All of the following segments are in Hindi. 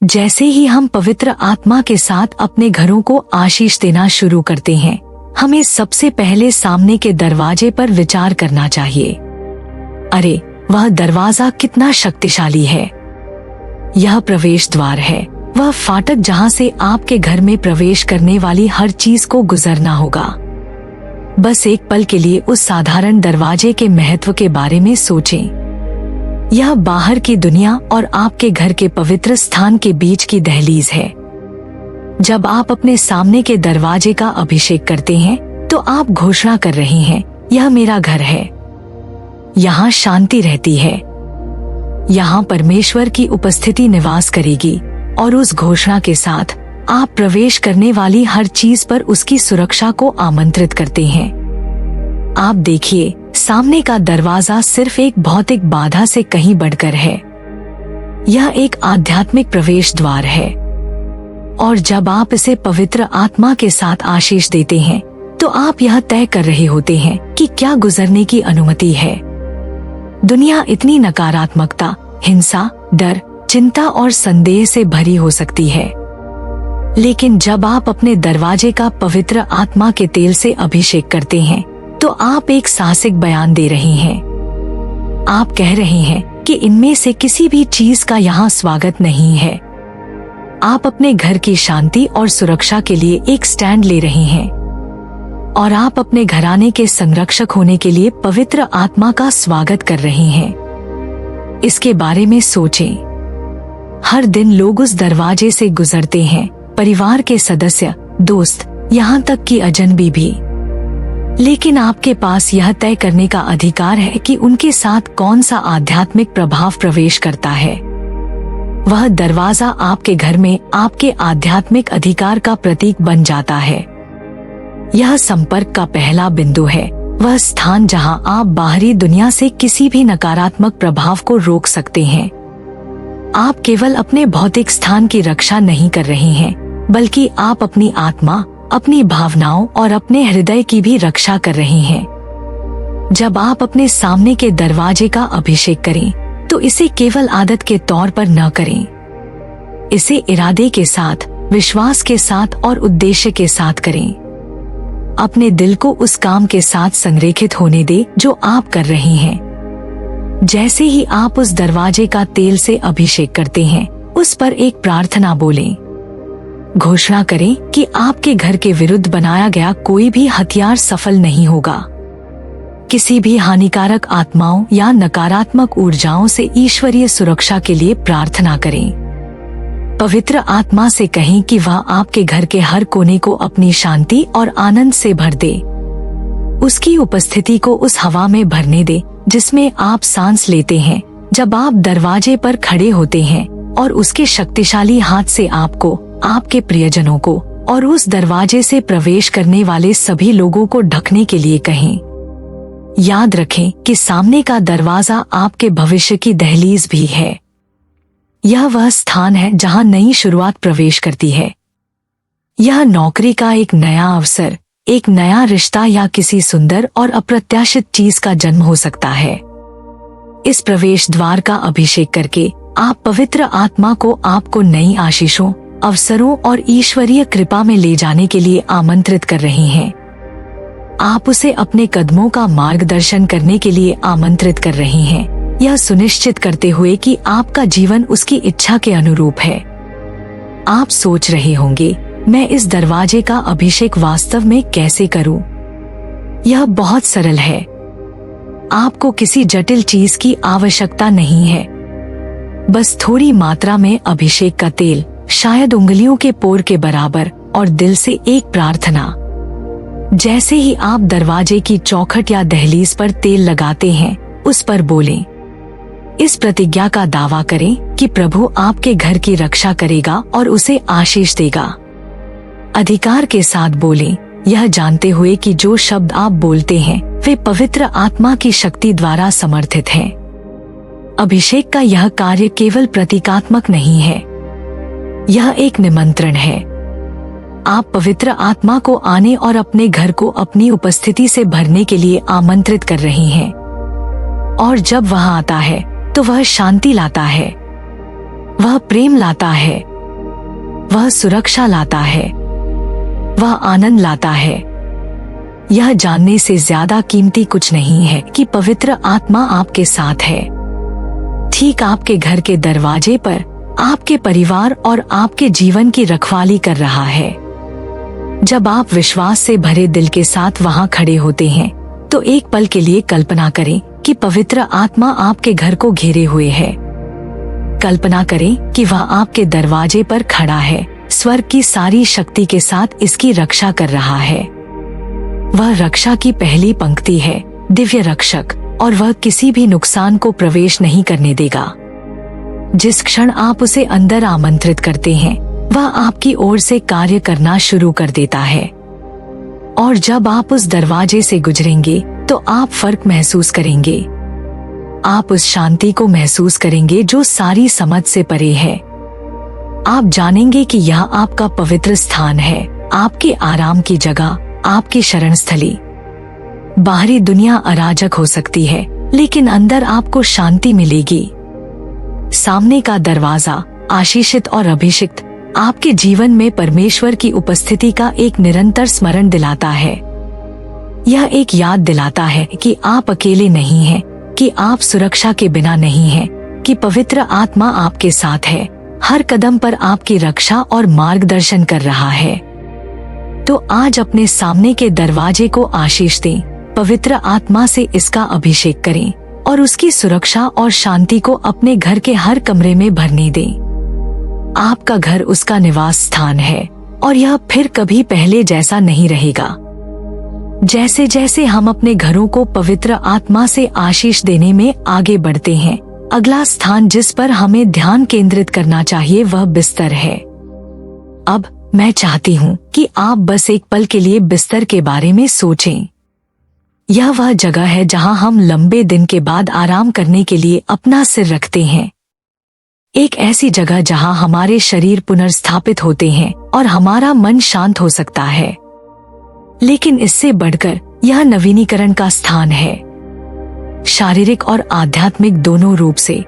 जैसे ही हम पवित्र आत्मा के साथ अपने घरों को आशीष देना शुरू करते हैं, हमें सबसे पहले सामने के दरवाजे पर विचार करना चाहिए। अरे, वह दरवाजा कितना शक्तिशाली है। यह प्रवेश द्वार है, वह फाटक जहां से आपके घर में प्रवेश करने वाली हर चीज को गुजरना होगा। बस एक पल के लिए उस साधारण दरवाजे के महत्व के बारे में सोचें। यह बाहर की दुनिया और आपके घर के पवित्र स्थान के बीच की दहलीज है। जब आप अपने सामने के दरवाजे का अभिषेक करते हैं, तो आप घोषणा कर रहे हैं, यह मेरा घर है। यहाँ शांति रहती है, यहाँ परमेश्वर की उपस्थिति निवास करेगी, और उस घोषणा के साथ आप प्रवेश करने वाली हर चीज पर उसकी सुरक्षा को आमंत्रित करते हैं। आप देखिए, सामने का दरवाजा सिर्फ एक भौतिक बाधा से कहीं बढ़कर है। यह एक आध्यात्मिक प्रवेश द्वार है, और जब आप इसे पवित्र आत्मा के साथ आशीष देते हैं, तो आप यह तय कर रहे होते हैं कि क्या गुजरने की अनुमति है। दुनिया इतनी नकारात्मकता, हिंसा, डर, चिंता और संदेह से भरी हो सकती है, लेकिन जब आप अपने दरवाजे का पवित्र आत्मा के तेल से अभिषेक करते हैं, तो आप एक साहसिक बयान दे रहे हैं। आप कह रहे हैं कि इनमें से किसी भी चीज का यहाँ स्वागत नहीं है। आप अपने घर की शांति और सुरक्षा के लिए एक स्टैंड ले रहे हैं, और आप अपने घराने के संरक्षक होने के लिए पवित्र आत्मा का स्वागत कर रहे हैं। इसके बारे में सोचें। हर दिन लोग उस दरवाजे से गुजरते हैं, परिवार के सदस्य, दोस्त, यहाँ तक कि अजनबी भी। लेकिन आपके पास यह तय करने का अधिकार है कि उनके साथ कौन सा आध्यात्मिक प्रभाव प्रवेश करता है। वह दरवाजा आपके घर में आपके आध्यात्मिक अधिकार का प्रतीक बन जाता है। यह संपर्क का पहला बिंदु है, वह स्थान जहां आप बाहरी दुनिया से किसी भी नकारात्मक प्रभाव को रोक सकते हैं। आप केवल अपने भौतिक स्थान की रक्षा नहीं कर रहे हैं, बल्कि आप अपनी आत्मा, अपनी भावनाओं और अपने हृदय की भी रक्षा कर रहे हैं। जब आप अपने सामने के दरवाजे का अभिषेक करें, तो इसे केवल आदत के तौर पर न करें। इसे इरादे के साथ, विश्वास के साथ और उद्देश्य के साथ करें। अपने दिल को उस काम के साथ संरेखित होने दें जो आप कर रहे हैं। जैसे ही आप उस दरवाजे का तेल से अभिषेक करते हैं, उस पर एक प्रार्थना बोलें। घोषणा करें कि आपके घर के विरुद्ध बनाया गया कोई भी हथियार सफल नहीं होगा। किसी भी हानिकारक आत्माओं या नकारात्मक ऊर्जाओं से ईश्वरीय सुरक्षा के लिए प्रार्थना करें। पवित्र आत्मा से कहें कि वह आपके घर के हर कोने को अपनी शांति और आनंद से भर दे। उसकी उपस्थिति को उस हवा में भरने दे जिसमें आप सांस लेते हैं जब आप दरवाजे पर खड़े होते हैं, और उसके शक्तिशाली हाथ से आपको, आपके प्रियजनों को और उस दरवाजे से प्रवेश करने वाले सभी लोगों को ढकने के लिए कहें। याद रखें कि सामने का दरवाजा आपके भविष्य की दहलीज भी है। यह वह स्थान है जहां नई शुरुआत प्रवेश करती है। यह नौकरी का एक नया अवसर, एक नया रिश्ता या किसी सुंदर और अप्रत्याशित चीज का जन्म हो सकता है। इस प्रवेश द्वार का अभिषेक करके आप पवित्र आत्मा को आपको नई आशीषों, अवसरों और ईश्वरीय कृपा में ले जाने के लिए आमंत्रित कर रहे हैं। आप उसे अपने कदमों का मार्गदर्शन करने के लिए आमंत्रित कर रहे हैं, यह सुनिश्चित करते हुए कि आपका जीवन उसकी इच्छा के अनुरूप है। आप सोच रहे होंगे, मैं इस दरवाजे का अभिषेक वास्तव में कैसे करूं? यह बहुत सरल है। आपको किसी जटिल चीज की आवश्यकता नहीं है। बस थोड़ी मात्रा में अभिषेक का तेल, शायद उंगलियों के पोर के बराबर, और दिल से एक प्रार्थना। जैसे ही आप दरवाजे की चौखट या दहलीज पर तेल लगाते हैं, उस पर बोलें। इस प्रतिज्ञा का दावा करें कि प्रभु आपके घर की रक्षा करेगा और उसे आशीष देगा। अधिकार के साथ बोलें, यह जानते हुए कि जो शब्द आप बोलते हैं वे पवित्र आत्मा की शक्ति द्वारा समर्थित हैं। अभिषेक का यह कार्य केवल प्रतीकात्मक नहीं है, यह एक निमंत्रण है। आप पवित्र आत्मा को आने और अपने घर को अपनी उपस्थिति से भरने के लिए आमंत्रित कर रहे हैं। और जब वह आता है तो वह शांति लाता है, वह प्रेम लाता है, वह सुरक्षा लाता है, वह आनंद लाता है। यह जानने से ज्यादा कीमती कुछ नहीं है कि पवित्र आत्मा आपके साथ है, ठीक आपके घर के दरवाजे पर, आपके परिवार और आपके जीवन की रखवाली कर रहा है। जब आप विश्वास से भरे दिल के साथ वहां खड़े होते हैं तो एक पल के लिए कल्पना करें कि पवित्र आत्मा आपके घर को घेरे हुए है। कल्पना करें कि वह आपके दरवाजे पर खड़ा है, स्वर्ग की सारी शक्ति के साथ इसकी रक्षा कर रहा है। वह रक्षा की पहली पंक्ति है, दिव्य रक्षक, और वह किसी भी नुकसान को प्रवेश नहीं करने देगा। जिस क्षण आप उसे अंदर आमंत्रित करते हैं, वह आपकी ओर से कार्य करना शुरू कर देता है। और जब आप उस दरवाजे से गुजरेंगे तो आप फर्क महसूस करेंगे। आप उस शांति को महसूस करेंगे जो सारी समझ से परे है। आप जानेंगे कि यह आपका पवित्र स्थान है, आपके आराम की जगह, आपकी शरण स्थली। बाहरी दुनिया अराजक हो सकती है, लेकिन अंदर आपको शांति मिलेगी। सामने का दरवाजा, आशीषित और अभिषिक्त, आपके जीवन में परमेश्वर की उपस्थिति का एक निरंतर स्मरण दिलाता है। यह एक याद दिलाता है कि आप अकेले नहीं हैं, कि आप सुरक्षा के बिना नहीं हैं, कि पवित्र आत्मा आपके साथ है, हर कदम पर आपकी रक्षा और मार्गदर्शन कर रहा है। तो आज अपने सामने के दरवाजे को आशीष दें, पवित्र आत्मा से इसका अभिषेक करें और उसकी सुरक्षा और शांति को अपने घर के हर कमरे में भरने दें। आपका घर उसका निवास स्थान है और यह फिर कभी पहले जैसा नहीं रहेगा। जैसे जैसे हम अपने घरों को पवित्र आत्मा से आशीष देने में आगे बढ़ते हैं, अगला स्थान जिस पर हमें ध्यान केंद्रित करना चाहिए वह बिस्तर है। अब मैं चाहती हूँ कि आप बस एक पल के लिए बिस्तर के बारे में सोचें। यह वह जगह है जहाँ हम लंबे दिन के बाद आराम करने के लिए अपना सिर रखते हैं। एक ऐसी जगह जहाँ हमारे शरीर पुनर्स्थापित होते हैं और हमारा मन शांत हो सकता है। लेकिन इससे बढ़कर यह नवीनीकरण का स्थान है, शारीरिक और आध्यात्मिक दोनों रूप से।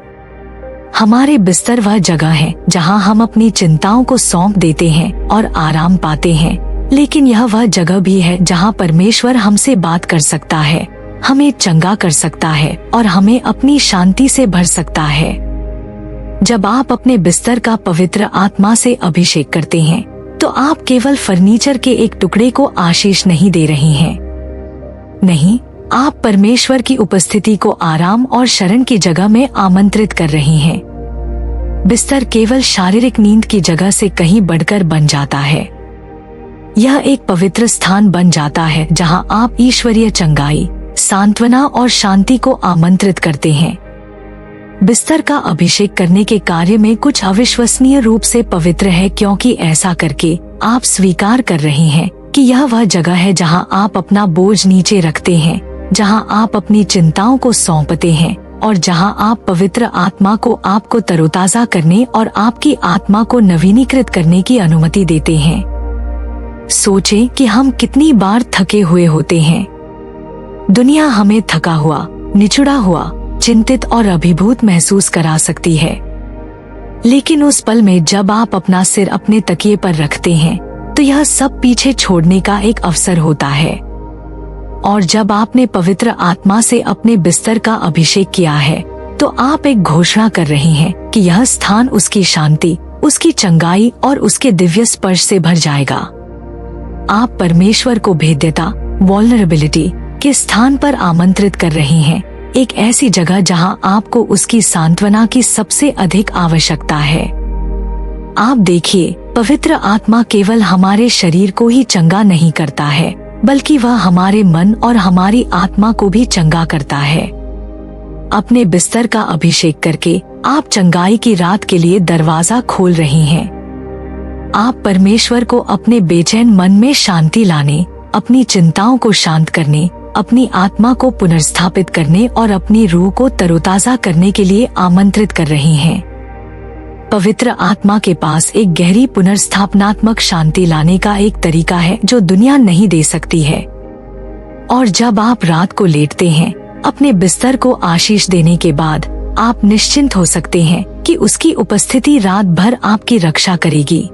हमारे बिस्तर वह जगह है जहां हम अपनी चिंताओं को सौंप देते हैं और आराम पाते हैं, लेकिन यह वह जगह भी है जहां परमेश्वर हमसे बात कर सकता है, हमें चंगा कर सकता है और हमें अपनी शांति से भर सकता है। जब आप अपने बिस्तर का पवित्र आत्मा से अभिषेक करते हैं तो आप केवल फर्नीचर के एक टुकड़े को आशीष नहीं दे रही हैं। नहीं, आप परमेश्वर की उपस्थिति को आराम और शरण की जगह में आमंत्रित कर रही हैं। बिस्तर केवल शारीरिक नींद की जगह से कहीं बढ़कर बन जाता है। यह एक पवित्र स्थान बन जाता है जहां आप ईश्वरीय चंगाई, सांत्वना और शांति को आमंत्रित करते हैं। बिस्तर का अभिषेक करने के कार्य में कुछ अविश्वसनीय रूप से पवित्र है, क्योंकि ऐसा करके आप स्वीकार कर रही हैं कि यह वह जगह है जहां आप अपना बोझ नीचे रखते हैं, जहां आप अपनी चिंताओं को सौंपते हैं और जहां आप पवित्र आत्मा को आपको तरोताजा करने और आपकी आत्मा को नवीनीकृत करने की अनुमति देते हैं। सोचें कि हम कितनी बार थके हुए होते हैं। दुनिया हमें थका हुआ, निचुड़ा हुआ, चिंतित और अभिभूत महसूस करा सकती है, लेकिन उस पल में जब आप अपना सिर अपने तकिए पर रखते हैं तो यह सब पीछे छोड़ने का एक अवसर होता है। और जब आपने पवित्र आत्मा से अपने बिस्तर का अभिषेक किया है तो आप एक घोषणा कर रही हैं कि यह स्थान उसकी शांति, उसकी चंगाई और उसके दिव्य स्पर्श से भर जाएगा। आप परमेश्वर को भेद्यता, वल्नरेबिलिटी के स्थान पर आमंत्रित कर रही हैं, एक ऐसी जगह जहां आपको उसकी सांत्वना की सबसे अधिक आवश्यकता है। आप देखिए, पवित्र आत्मा केवल हमारे शरीर को ही चंगा नहीं करता है, बल्कि वह हमारे मन और हमारी आत्मा को भी चंगा करता है। अपने बिस्तर का अभिषेक करके आप चंगाई की रात के लिए दरवाजा खोल रही हैं। आप परमेश्वर को अपने बेचैन मन में शांति लाने, अपनी चिंताओं को शांत करने, अपनी आत्मा को पुनर्स्थापित करने और अपनी रूह को तरोताजा करने के लिए आमंत्रित कर रही हैं। पवित्र आत्मा के पास एक गहरी पुनर्स्थापनात्मक शांति लाने का एक तरीका है जो दुनिया नहीं दे सकती है। और जब आप रात को लेटते हैं, अपने बिस्तर को आशीष देने के बाद आप निश्चिंत हो सकते हैं कि उसकी उपस्थिति रात भर आपकी रक्षा करेगी।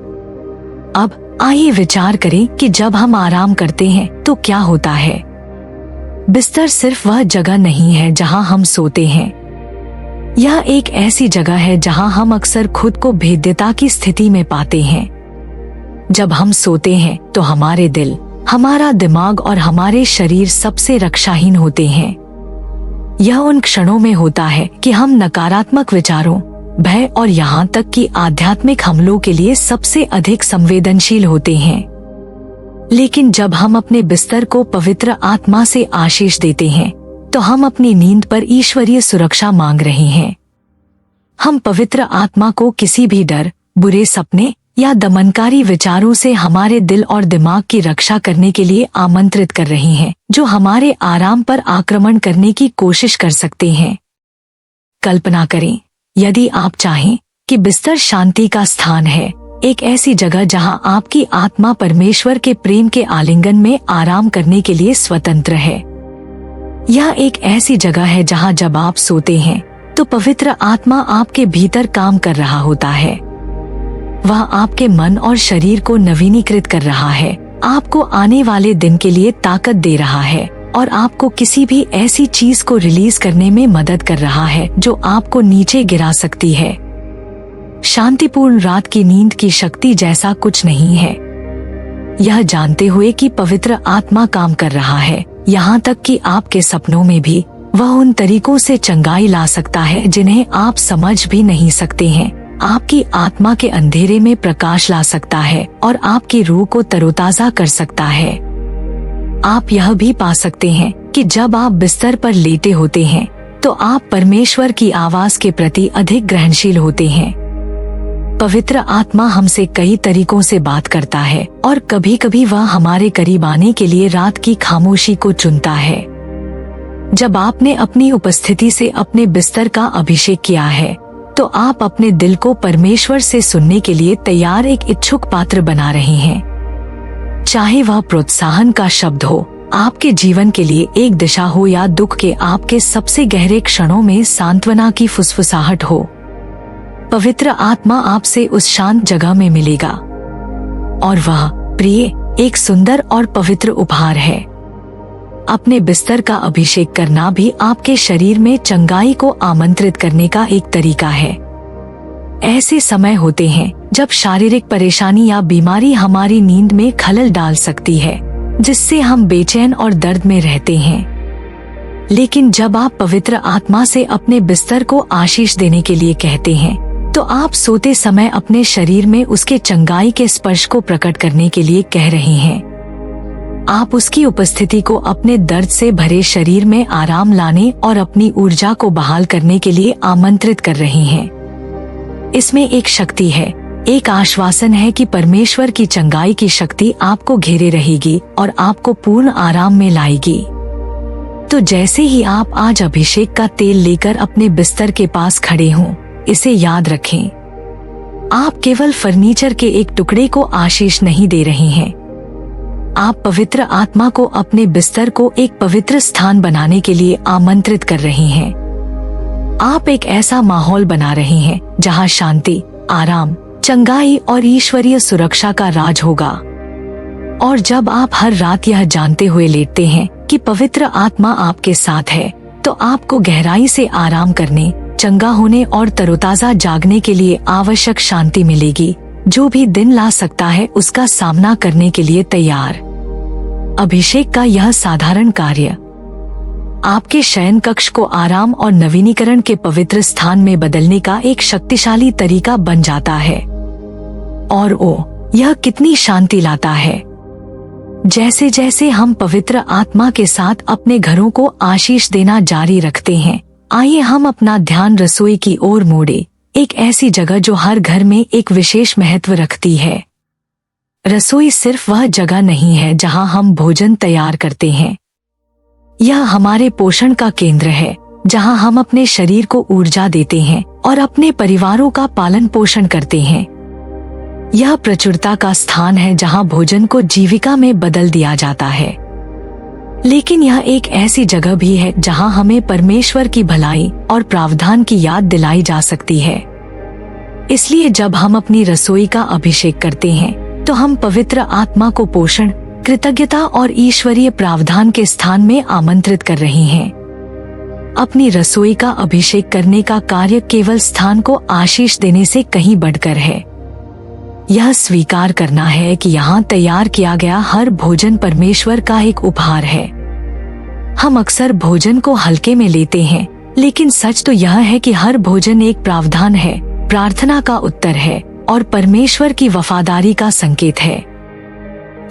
अब आइए विचार करें कि जब हम आराम करते हैं तो क्या होता है। बिस्तर सिर्फ वह जगह नहीं है जहां हम सोते हैं। यह एक ऐसी जगह है जहां हम अक्सर खुद को भेद्यता की स्थिति में पाते हैं। जब हम सोते हैं तो हमारे दिल, हमारा दिमाग और हमारे शरीर सबसे रक्षाहीन होते हैं। यह उन क्षणों में होता है कि हम नकारात्मक विचारों, भय और यहाँ तक कि आध्यात्मिक हमलों के लिए सबसे अधिक संवेदनशील होते हैं। लेकिन जब हम अपने बिस्तर को पवित्र आत्मा से आशीष देते हैं तो हम अपनी नींद पर ईश्वरीय सुरक्षा मांग रहे हैं। हम पवित्र आत्मा को किसी भी डर, बुरे सपने या दमनकारी विचारों से हमारे दिल और दिमाग की रक्षा करने के लिए आमंत्रित कर रहे हैं, जो हमारे आराम पर आक्रमण करने की कोशिश कर सकते हैं। कल्पना करें, यदि आप चाहें कि बिस्तर शांति का स्थान है, एक ऐसी जगह जहां आपकी आत्मा परमेश्वर के प्रेम के आलिंगन में आराम करने के लिए स्वतंत्र है। यह एक ऐसी जगह है जहां जब आप सोते हैं तो पवित्र आत्मा आपके भीतर काम कर रहा होता है। वह आपके मन और शरीर को नवीनीकृत कर रहा है, आपको आने वाले दिन के लिए ताकत दे रहा है और आपको किसी भी ऐसी चीज को रिलीज करने में मदद कर रहा है जो आपको नीचे गिरा सकती है। शांतिपूर्ण रात की नींद की शक्ति जैसा कुछ नहीं है। यह जानते हुए कि पवित्र आत्मा काम कर रहा है, यहाँ तक कि आपके सपनों में भी वह उन तरीकों से चंगाई ला सकता है जिन्हें आप समझ भी नहीं सकते हैं। आपकी आत्मा के अंधेरे में प्रकाश ला सकता है और आपकी रूह को तरोताजा कर सकता है। आप यह भी पा सकते हैं कि जब आप बिस्तर पर लेटे होते हैं तो आप परमेश्वर की आवाज के प्रति अधिक ग्रहणशील होते हैं। पवित्र आत्मा हमसे कई तरीकों से बात करता है और कभी कभी वह हमारे करीब आने के लिए रात की खामोशी को चुनता है। जब आपने अपनी उपस्थिति से अपने बिस्तर का अभिषेक किया है तो आप अपने दिल को परमेश्वर से सुनने के लिए तैयार एक इच्छुक पात्र बना रहे हैं। चाहे वह प्रोत्साहन का शब्द हो, आपके जीवन के लिए एक दिशा हो या दुख के आपके सबसे गहरे क्षणों में सांत्वना की फुसफुसाहट हो, पवित्र आत्मा आपसे उस शांत जगह में मिलेगा। और वह प्रिय, एक सुंदर और पवित्र उपहार है। अपने बिस्तर का अभिषेक करना भी आपके शरीर में चंगाई को आमंत्रित करने का एक तरीका है। ऐसे समय होते हैं जब शारीरिक परेशानी या बीमारी हमारी नींद में खलल डाल सकती है, जिससे हम बेचैन और दर्द में रहते हैं। लेकिन जब आप पवित्र आत्मा से अपने बिस्तर को आशीष देने के लिए कहते हैं तो आप सोते समय अपने शरीर में उसके चंगाई के स्पर्श को प्रकट करने के लिए कह रहे हैं। आप उसकी उपस्थिति को अपने दर्द से भरे शरीर में आराम लाने और अपनी ऊर्जा को बहाल करने के लिए आमंत्रित कर रहे हैं। इसमें एक शक्ति है, एक आश्वासन है कि परमेश्वर की चंगाई की शक्ति आपको घेरे रहेगी और आपको पूर्ण आराम में लाएगी। तो जैसे ही आप आज अभिषेक का तेल लेकर अपने बिस्तर के पास खड़े हों, इसे याद रखें, आप केवल फर्नीचर के एक टुकड़े को आशीष नहीं दे रहे हैं। आप पवित्र आत्मा को अपने बिस्तर को एक पवित्र स्थान बनाने के लिए आमंत्रित कर रहे हैं। आप एक ऐसा माहौल बना रहे हैं जहां शांति, आराम, चंगाई और ईश्वरीय सुरक्षा का राज होगा। और जब आप हर रात यह जानते हुए लेटते हैं कि पवित्र आत्मा आपके साथ है, तो आपको गहराई से आराम करने, चंगा होने और तरोताजा जागने के लिए आवश्यक शांति मिलेगी, जो भी दिन ला सकता है उसका सामना करने के लिए तैयार। अभिषेक का यह साधारण कार्य आपके शयन कक्ष को आराम और नवीनीकरण के पवित्र स्थान में बदलने का एक शक्तिशाली तरीका बन जाता है। और यह कितनी शांति लाता है। जैसे जैसे हम पवित्र आत्मा के साथ अपने घरों को आशीष देना जारी रखते हैं, आइए हम अपना ध्यान रसोई की ओर मोड़े, एक ऐसी जगह जो हर घर में एक विशेष महत्व रखती है। रसोई सिर्फ वह जगह नहीं है जहां हम भोजन तैयार करते हैं। यह हमारे पोषण का केंद्र है, जहां हम अपने शरीर को ऊर्जा देते हैं और अपने परिवारों का पालन पोषण करते हैं। यह प्रचुरता का स्थान है जहां भोजन को जीविका में बदल दिया जाता है। लेकिन यह एक ऐसी जगह भी है जहां हमें परमेश्वर की भलाई और प्रावधान की याद दिलाई जा सकती है। इसलिए जब हम अपनी रसोई का अभिषेक करते हैं तो हम पवित्र आत्मा को पोषण, कृतज्ञता और ईश्वरीय प्रावधान के स्थान में आमंत्रित कर रहे हैं। अपनी रसोई का अभिषेक करने का कार्य केवल स्थान को आशीष देने से कहीं बढ़कर है। यह स्वीकार करना है कि यहाँ तैयार किया गया हर भोजन परमेश्वर का एक उपहार है। हम अक्सर भोजन को हल्के में लेते हैं, लेकिन सच तो यह है कि हर भोजन एक प्रावधान है, प्रार्थना का उत्तर है और परमेश्वर की वफादारी का संकेत है।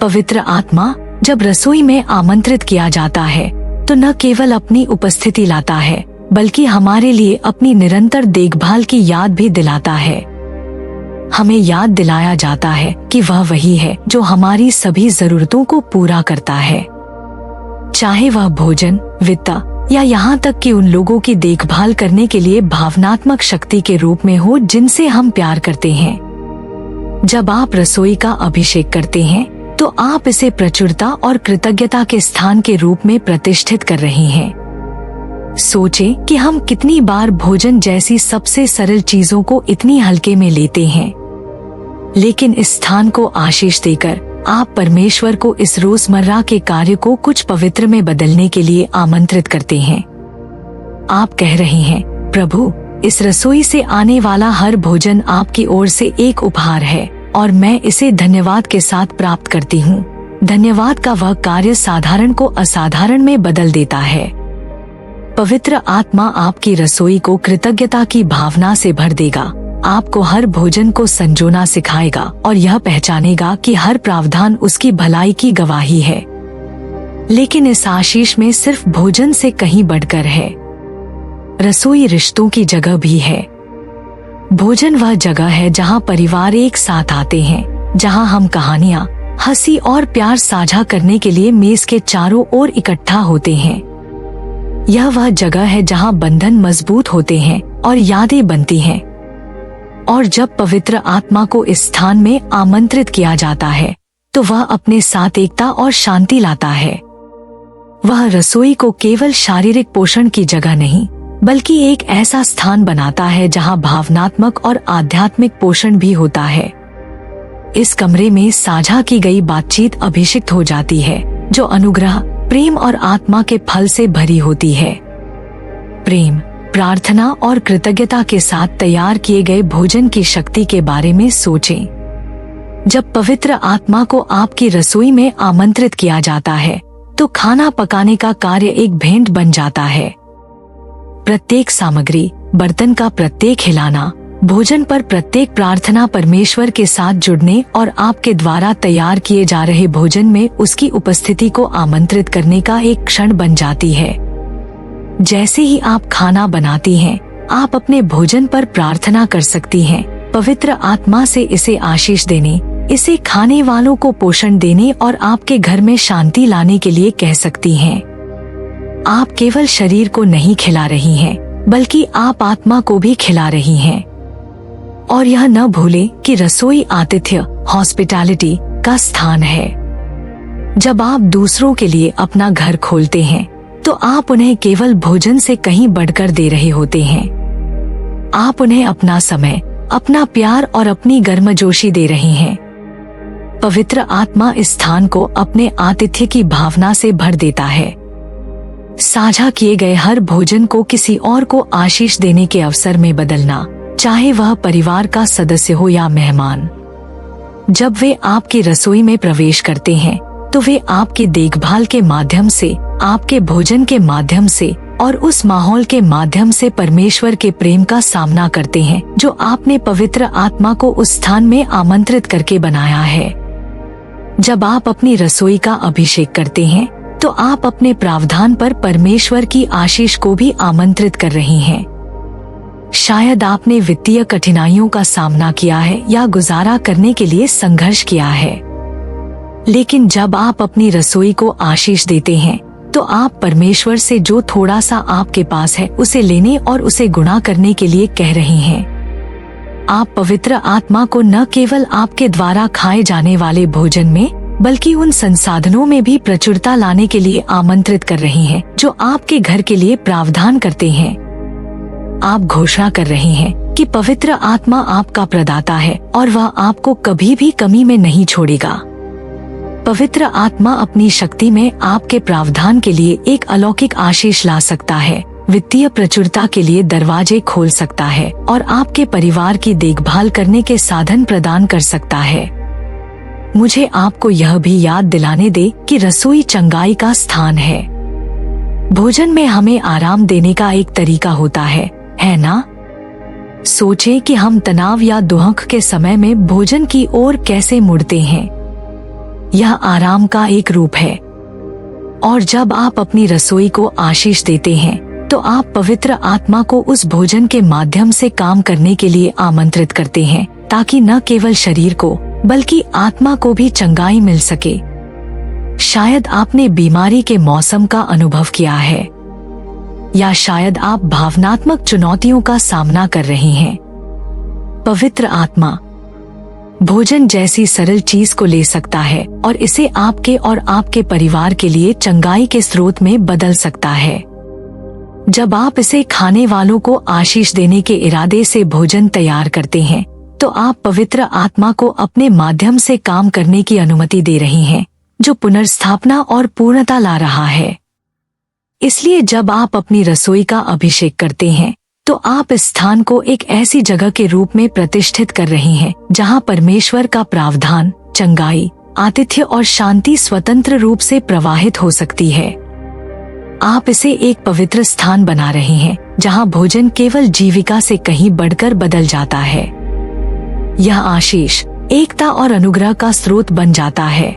पवित्र आत्मा जब रसोई में आमंत्रित किया जाता है तो न केवल अपनी उपस्थिति लाता है, बल्कि हमारे लिए अपनी निरंतर देखभाल की याद भी दिलाता है। हमें याद दिलाया जाता है कि वह वही है जो हमारी सभी जरूरतों को पूरा करता है, चाहे वह भोजन, वित्त या यहाँ तक कि उन लोगों की देखभाल करने के लिए भावनात्मक शक्ति के रूप में हो जिनसे हम प्यार करते हैं। जब आप रसोई का अभिषेक करते हैं तो आप इसे प्रचुरता और कृतज्ञता के स्थान के रूप में प्रतिष्ठित कर रहे हैं। सोचें कि हम कितनी बार भोजन जैसी सबसे सरल चीजों को इतनी हल्के में लेते हैं, लेकिन इस स्थान को आशीष देकर आप परमेश्वर को इस रोजमर्रा के कार्य को कुछ पवित्र में बदलने के लिए आमंत्रित करते हैं। आप कह रहे हैं, प्रभु, इस रसोई से आने वाला हर भोजन आपकी ओर से एक उपहार है और मैं इसे धन्यवाद के साथ प्राप्त करती हूँ। धन्यवाद का वह कार्य साधारण को असाधारण में बदल देता है। पवित्र आत्मा आपकी रसोई को कृतज्ञता की भावना से भर देगा, आपको हर भोजन को संजोना सिखाएगा और यह पहचानेगा कि हर प्रावधान उसकी भलाई की गवाही है। लेकिन इस आशीष में सिर्फ भोजन से कहीं बढ़कर है। रसोई रिश्तों की जगह भी है। भोजन वह जगह है जहाँ परिवार एक साथ आते हैं, जहाँ हम कहानियाँ, हंसी और प्यार साझा करने के लिए मेज के चारों ओर इकट्ठा होते हैं। यह वह जगह है जहाँ बंधन मजबूत होते हैं और यादें बनती हैं। और जब पवित्र आत्मा को इस स्थान में आमंत्रित किया जाता है तो वह अपने साथ एकता और शांति लाता है। वह रसोई को केवल शारीरिक पोषण की जगह नहीं, बल्कि एक ऐसा स्थान बनाता है जहां भावनात्मक और आध्यात्मिक पोषण भी होता है। इस कमरे में साझा की गई बातचीत अभिषिक्त हो जाती है, जो अनुग्रह, प्रेम और आत्मा के फल से भरी होती है। प्रेम, प्रार्थना और कृतज्ञता के साथ तैयार किए गए भोजन की शक्ति के बारे में सोचें। जब पवित्र आत्मा को आपकी रसोई में आमंत्रित किया जाता है तो खाना पकाने का कार्य एक भेंट बन जाता है। प्रत्येक सामग्री, बर्तन का प्रत्येक हिलाना, भोजन पर प्रत्येक प्रार्थना परमेश्वर के साथ जुड़ने और आपके द्वारा तैयार किए जा रहे भोजन में उसकी उपस्थिति को आमंत्रित करने का एक क्षण बन जाती है। जैसे ही आप खाना बनाती हैं, आप अपने भोजन पर प्रार्थना कर सकती हैं, पवित्र आत्मा से इसे आशीष देने, इसे खाने वालों को पोषण देने और आपके घर में शांति लाने के लिए कह सकती हैं। आप केवल शरीर को नहीं खिला रही हैं, बल्कि आप आत्मा को भी खिला रही हैं। और यह न भूलें कि रसोई आतिथ्य, हॉस्पिटैलिटी का स्थान है। जब आप दूसरों के लिए अपना घर खोलते हैं तो आप उन्हें केवल भोजन से कहीं बढ़कर दे रहे होते हैं। आप उन्हें अपना समय, अपना प्यार और अपनी गर्मजोशी दे रहे हैं। पवित्र आत्मा इस स्थान को अपने आतिथ्य की भावना से भर देता है। साझा किए गए हर भोजन को किसी और को आशीष देने के अवसर में बदलना, चाहे वह परिवार का सदस्य हो या मेहमान। जब वे आपकी रसोई में प्रवेश करते हैं तो वे आपकी देखभाल के माध्यम से, आपके भोजन के माध्यम से और उस माहौल के माध्यम से परमेश्वर के प्रेम का सामना करते हैं जो आपने पवित्र आत्मा को उस स्थान में आमंत्रित करके बनाया है। जब आप अपनी रसोई का अभिषेक करते हैं तो आप अपने प्रावधान पर परमेश्वर की आशीष को भी आमंत्रित कर रही हैं। शायद आपने वित्तीय कठिनाइयों का सामना किया है या गुजारा करने के लिए संघर्ष किया है, लेकिन जब आप अपनी रसोई को आशीष देते हैं तो आप परमेश्वर से जो थोड़ा सा आपके पास है उसे लेने और उसे गुणा करने के लिए कह रहे हैं। आप पवित्र आत्मा को न केवल आपके द्वारा खाए जाने वाले भोजन में, बल्कि उन संसाधनों में भी प्रचुरता लाने के लिए आमंत्रित कर रही हैं जो आपके घर के लिए प्रावधान करते हैं। आप घोषणा कर रहे हैं कि पवित्र आत्मा आपका प्रदाता है और वह आपको कभी भी कमी में नहीं छोड़ेगा। पवित्र आत्मा अपनी शक्ति में आपके प्रावधान के लिए एक अलौकिक आशीष ला सकता है, वित्तीय प्रचुरता के लिए दरवाजे खोल सकता है और आपके परिवार की देखभाल करने के साधन प्रदान कर सकता है। मुझे आपको यह भी याद दिलाने दे कि रसोई चंगाई का स्थान है। भोजन में हमें आराम देने का एक तरीका होता है ना? सोचें कि हम तनाव या दुख के समय में भोजन की ओर कैसे मुड़ते हैं। यह आराम का एक रूप है। और जब आप अपनी रसोई को आशीष देते हैं तो आप पवित्र आत्मा को उस भोजन के माध्यम से काम करने के लिए आमंत्रित करते हैं, ताकि न केवल शरीर को बल्कि आत्मा को भी चंगाई मिल सके। शायद आपने बीमारी के मौसम का अनुभव किया है, या शायद आप भावनात्मक चुनौतियों का सामना कर रहे हैं। पवित्र आत्मा भोजन जैसी सरल चीज को ले सकता है और इसे आपके और आपके परिवार के लिए चंगाई के स्रोत में बदल सकता है। जब आप इसे खाने वालों को आशीष देने के इरादे से भोजन तैयार करते हैं, तो आप पवित्र आत्मा को अपने माध्यम से काम करने की अनुमति दे रहे हैं, जो पुनर्स्थापना और पूर्णता ला रहा है। इसलिए जब आप अपनी रसोई का अभिषेक करते हैं, तो आप इस स्थान को एक ऐसी जगह के रूप में प्रतिष्ठित कर रहे हैं जहां परमेश्वर का प्रावधान, चंगाई, आतिथ्य और शांति स्वतंत्र रूप से प्रवाहित हो सकती है। आप इसे एक पवित्र स्थान बना रहे हैं जहां भोजन केवल जीविका से कहीं बढ़कर बदल जाता है। यह आशीष, एकता और अनुग्रह का स्रोत बन जाता है।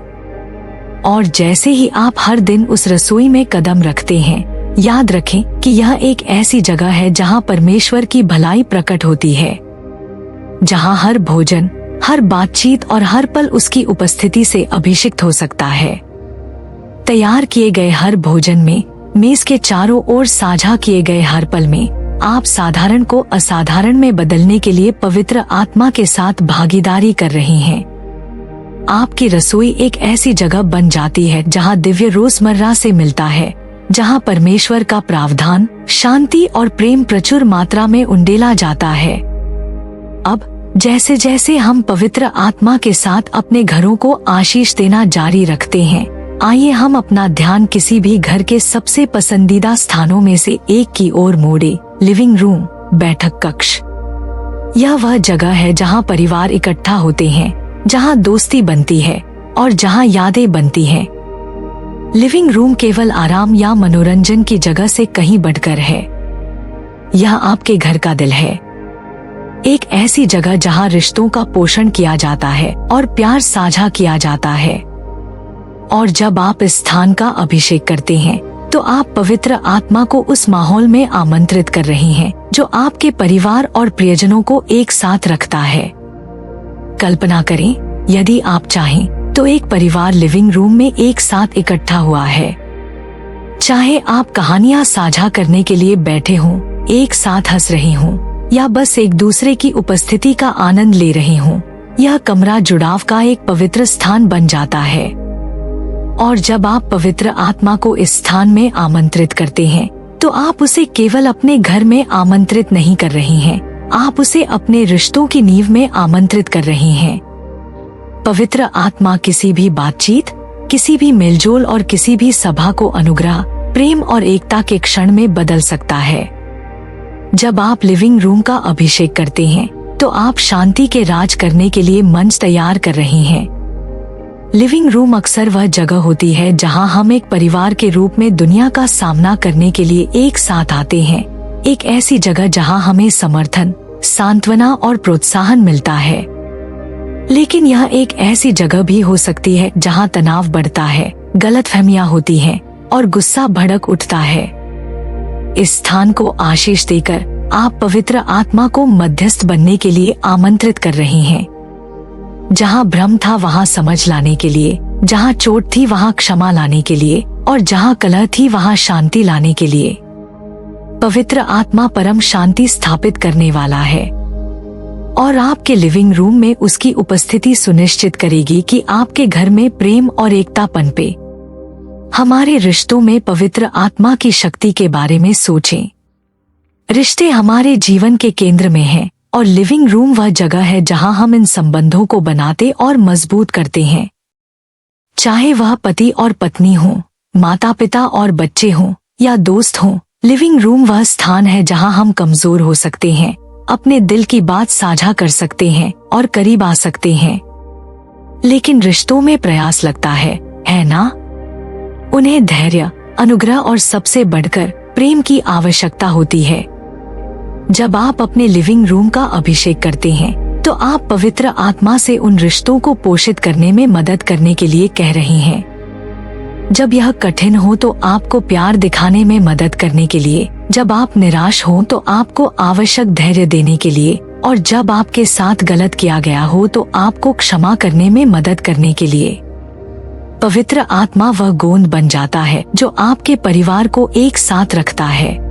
और जैसे ही आप हर दिन उस रसोई में कदम रखते हैं, याद रखें कि यह एक ऐसी जगह है जहां परमेश्वर की भलाई प्रकट होती है, जहां हर भोजन, हर बातचीत और हर पल उसकी उपस्थिति से अभिषिक्त हो सकता है। तैयार किए गए हर भोजन में, मेज के चारों ओर साझा किए गए हर पल में, आप साधारण को असाधारण में बदलने के लिए पवित्र आत्मा के साथ भागीदारी कर रहे हैं। आपकी रसोई एक ऐसी जगह बन जाती है जहां दिव्य रोजमर्रा से मिलता है, जहां परमेश्वर का प्रावधान, शांति और प्रेम प्रचुर मात्रा में उंडेला जाता है। अब जैसे जैसे हम पवित्र आत्मा के साथ अपने घरों को आशीष देना जारी रखते हैं, आइए हम अपना ध्यान किसी भी घर के सबसे पसंदीदा स्थानों में से एक की ओर मोड़े, लिविंग रूम, बैठक कक्ष। यह वह जगह है जहां परिवार इकट्ठा होते हैं, जहां दोस्ती बनती है और जहां यादें बनती हैं। लिविंग रूम केवल आराम या मनोरंजन की जगह से कहीं बढ़कर है। यह आपके घर का दिल है, एक ऐसी जगह जहां रिश्तों का पोषण किया जाता है और प्यार साझा किया जाता है। और जब आप इस स्थान का अभिषेक करते हैं, तो आप पवित्र आत्मा को उस माहौल में आमंत्रित कर रहे हैं जो आपके परिवार और प्रियजनों को एक साथ रखता है। कल्पना करें, यदि आप चाहें तो एक परिवार लिविंग रूम में एक साथ इकट्ठा हुआ है। चाहे आप कहानियां साझा करने के लिए बैठे हों, एक साथ हंस रहे हों, या बस एक दूसरे की उपस्थिति का आनंद ले रहे हों, यह कमरा जुड़ाव का एक पवित्र स्थान बन जाता है। और जब आप पवित्र आत्मा को इस स्थान में आमंत्रित करते हैं, तो आप उसे केवल अपने घर में आमंत्रित नहीं कर रहे हैं, आप उसे अपने रिश्तों की नींव में आमंत्रित कर रहे हैं। पवित्र आत्मा किसी भी बातचीत, किसी भी मेलजोल और किसी भी सभा को अनुग्रह, प्रेम और एकता के क्षण में बदल सकता है। जब आप लिविंग रूम का अभिषेक करते हैं, तो आप शांति के राज करने के लिए मंच तैयार कर रहे हैं। लिविंग रूम अक्सर वह जगह होती है जहां हम एक परिवार के रूप में दुनिया का सामना करने के लिए एक साथ आते हैं, एक ऐसी जगह जहां हमें समर्थन, सांत्वना और प्रोत्साहन मिलता है। लेकिन यह एक ऐसी जगह भी हो सकती है जहां तनाव बढ़ता है, गलतफहमियां होती हैं और गुस्सा भड़क उठता है। इस स्थान को आशीष देकर आप पवित्र आत्मा को मध्यस्थ बनने के लिए आमंत्रित कर रहे हैं। जहां भ्रम था वहां समझ लाने के लिए, जहां चोट थी वहां क्षमा लाने के लिए, और जहां कलह थी वहां शांति लाने के लिए। पवित्र आत्मा परम शांति स्थापित करने वाला है, और आपके लिविंग रूम में उसकी उपस्थिति सुनिश्चित करेगी कि आपके घर में प्रेम और एकता पनपे। हमारे रिश्तों में पवित्र आत्मा की शक्ति के बारे में सोचें। रिश्ते हमारे जीवन के केंद्र में हैं और लिविंग रूम वह जगह है जहां हम इन संबंधों को बनाते और मजबूत करते हैं। चाहे वह पति और पत्नी हो, माता पिता और बच्चे हों या दोस्त हों, लिविंग रूम वह स्थान है जहां हम कमजोर हो सकते हैं, अपने दिल की बात साझा कर सकते हैं और करीब आ सकते हैं। लेकिन रिश्तों में प्रयास लगता है ना? उन्हें धैर्य, अनुग्रह और सबसे बढ़कर प्रेम की आवश्यकता होती है। जब आप अपने लिविंग रूम का अभिषेक करते हैं तो आप पवित्र आत्मा से उन रिश्तों को पोषित करने में मदद करने के लिए कह रहे हैं। जब यह कठिन हो तो आपको प्यार दिखाने में मदद करने के लिए, जब आप निराश हो तो आपको आवश्यक धैर्य देने के लिए, और जब आपके साथ गलत किया गया हो तो आपको क्षमा करने में मदद करने के लिए। पवित्र आत्मा वह गोंद बन जाता है जो आपके परिवार को एक साथ रखता है।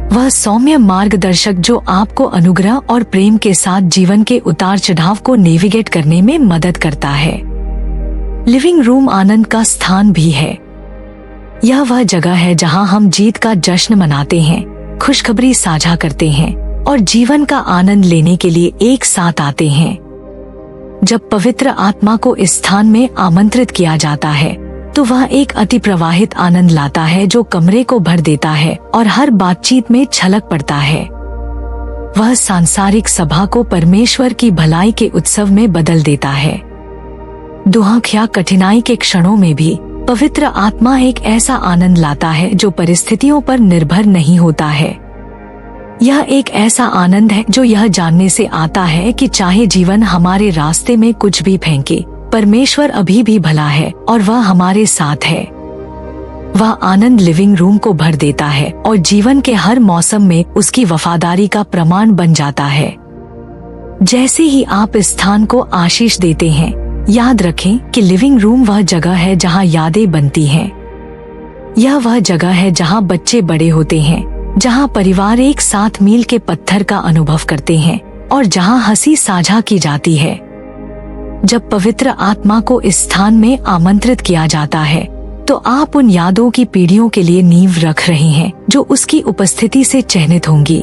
वह सौम्य मार्गदर्शक जो आपको अनुग्रह और प्रेम के साथ जीवन के उतार चढ़ाव को नेविगेट करने में मदद करता है। लिविंग रूम आनंद का स्थान भी है। यह वह जगह है जहां हम जीत का जश्न मनाते हैं, खुशखबरी साझा करते हैं और जीवन का आनंद लेने के लिए एक साथ आते हैं। जब पवित्र आत्मा को इस स्थान में आमंत्रित किया जाता है तो वह एक अति प्रवाहित आनंद लाता है जो कमरे को भर देता है और हर बातचीत में छलक पड़ता है। वह सांसारिक सभा को परमेश्वर की भलाई के उत्सव में बदल देता है। दुख या कठिनाई के क्षणों में भी पवित्र आत्मा एक ऐसा आनंद लाता है जो परिस्थितियों पर निर्भर नहीं होता है। यह एक ऐसा आनंद है जो यह जानने से आता है कि चाहे जीवन हमारे रास्ते में कुछ भी फेंके, परमेश्वर अभी भी भला है और वह हमारे साथ है। वह आनंद लिविंग रूम को भर देता है और जीवन के हर मौसम में उसकी वफादारी का प्रमाण बन जाता है। जैसे ही आप इस स्थान को आशीष देते हैं, याद रखें कि लिविंग रूम वह जगह है जहां यादें बनती हैं। यह वह जगह है जहां बच्चे बड़े होते हैं, जहां परिवार एक साथ मील के पत्थर का अनुभव करते हैं और जहां हंसी साझा की जाती है। जब पवित्र आत्मा को इस स्थान में आमंत्रित किया जाता है तो आप उन यादों की पीढ़ियों के लिए नींव रख रहे हैं जो उसकी उपस्थिति से चिन्हित होंगी।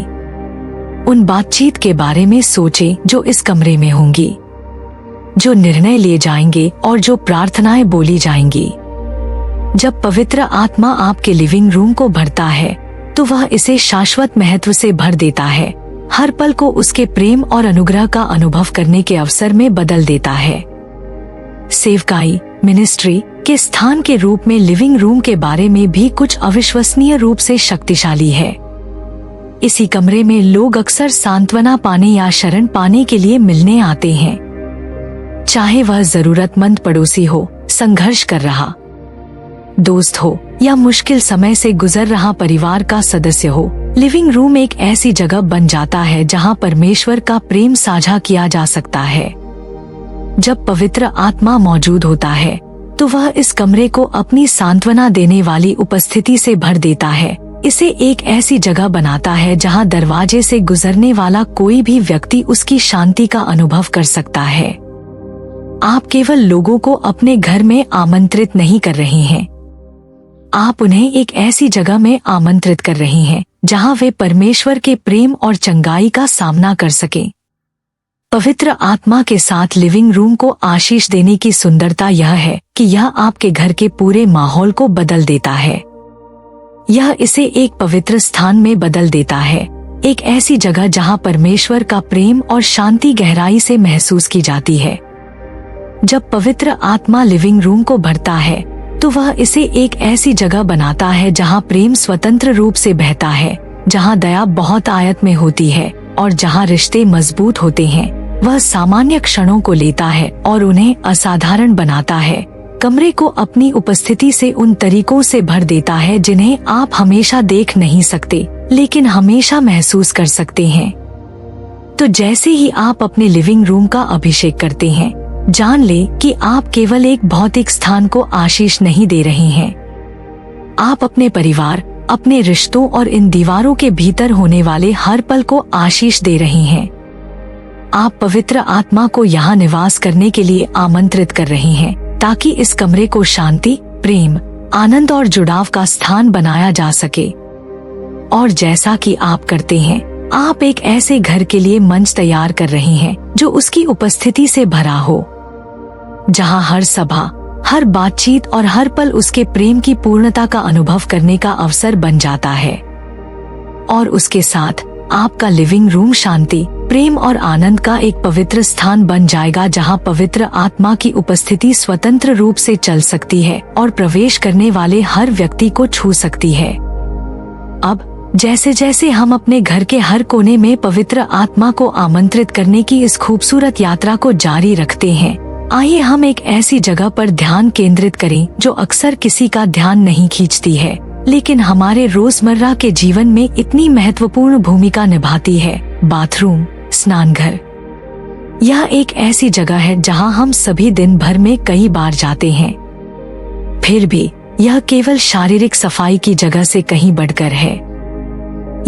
उन बातचीत के बारे में सोचें जो इस कमरे में होंगी, जो निर्णय लिए जाएंगे और जो प्रार्थनाएं बोली जाएंगी। जब पवित्र आत्मा आपके लिविंग रूम को भरता है तो वह इसे शाश्वत महत्व से भर देता है, हर पल को उसके प्रेम और अनुग्रह का अनुभव करने के अवसर में बदल देता है। सेवकाई, मिनिस्ट्री के स्थान के रूप में लिविंग रूम के बारे में भी कुछ अविश्वसनीय रूप से शक्तिशाली है। इसी कमरे में लोग अक्सर सांत्वना पाने या शरण पाने के लिए मिलने आते हैं। चाहे वह जरूरतमंद पड़ोसी हो, संघर्ष कर रहा दोस्त हो या मुश्किल समय से गुजर रहा परिवार का सदस्य हो, लिविंग रूम एक ऐसी जगह बन जाता है जहां परमेश्वर का प्रेम साझा किया जा सकता है। जब पवित्र आत्मा मौजूद होता है तो वह इस कमरे को अपनी सांत्वना देने वाली उपस्थिति से भर देता है। इसे एक ऐसी जगह बनाता है जहां दरवाजे से गुजरने वाला कोई भी व्यक्ति उसकी शांति का अनुभव कर सकता है। आप केवल लोगों को अपने घर में आमंत्रित नहीं कर रहे हैं, आप उन्हें एक ऐसी जगह में आमंत्रित कर रहे हैं जहां वे परमेश्वर के प्रेम और चंगाई का सामना कर सकें। पवित्र आत्मा के साथ लिविंग रूम को आशीष देने की सुंदरता यह है कि यह आपके घर के पूरे माहौल को बदल देता है। यह इसे एक पवित्र स्थान में बदल देता है, एक ऐसी जगह जहां परमेश्वर का प्रेम और शांति गहराई से महसूस की जाती है। जब पवित्र आत्मा लिविंग रूम को भरता है तो वह इसे एक ऐसी जगह बनाता है जहां प्रेम स्वतंत्र रूप से बहता है, जहां दया बहुत आयत में होती है और जहां रिश्ते मजबूत होते हैं। वह सामान्य क्षणों को लेता है और उन्हें असाधारण बनाता है, कमरे को अपनी उपस्थिति से उन तरीकों से भर देता है जिन्हें आप हमेशा देख नहीं सकते लेकिन हमेशा महसूस कर सकते हैं। तो जैसे ही आप अपने लिविंग रूम का अभिषेक करते हैं, जान ले कि आप केवल एक भौतिक स्थान को आशीष नहीं दे रहे हैं, आप अपने परिवार, अपने रिश्तों और इन दीवारों के भीतर होने वाले हर पल को आशीष दे रहे हैं। आप पवित्र आत्मा को यहाँ निवास करने के लिए आमंत्रित कर रहे हैं ताकि इस कमरे को शांति, प्रेम, आनंद और जुड़ाव का स्थान बनाया जा सके। और जैसा कि आप करते हैं, आप एक ऐसे घर के लिए मंच तैयार कर रहे हैं जो उसकी उपस्थिति से भरा हो, जहां हर सभा, हर बातचीत और हर पल उसके प्रेम की पूर्णता का अनुभव करने का अवसर बन जाता है। और उसके साथ आपका लिविंग रूम शांति, प्रेम और आनंद का एक पवित्र स्थान बन जाएगा, जहां पवित्र आत्मा की उपस्थिति स्वतंत्र रूप से चल सकती है और प्रवेश करने वाले हर व्यक्ति को छू सकती है। अब जैसे जैसे हम अपने घर के हर कोने में पवित्र आत्मा को आमंत्रित करने की इस खूबसूरत यात्रा को जारी रखते हैं, आइए हम एक ऐसी जगह पर ध्यान केंद्रित करें जो अक्सर किसी का ध्यान नहीं खींचती है, लेकिन हमारे रोजमर्रा के जीवन में इतनी महत्वपूर्ण भूमिका निभाती है। बाथरूम, स्नानघर। यह एक ऐसी जगह है जहां हम सभी दिन भर में कई बार जाते हैं, फिर भी यह केवल शारीरिक सफाई की जगह से कहीं बढ़कर है।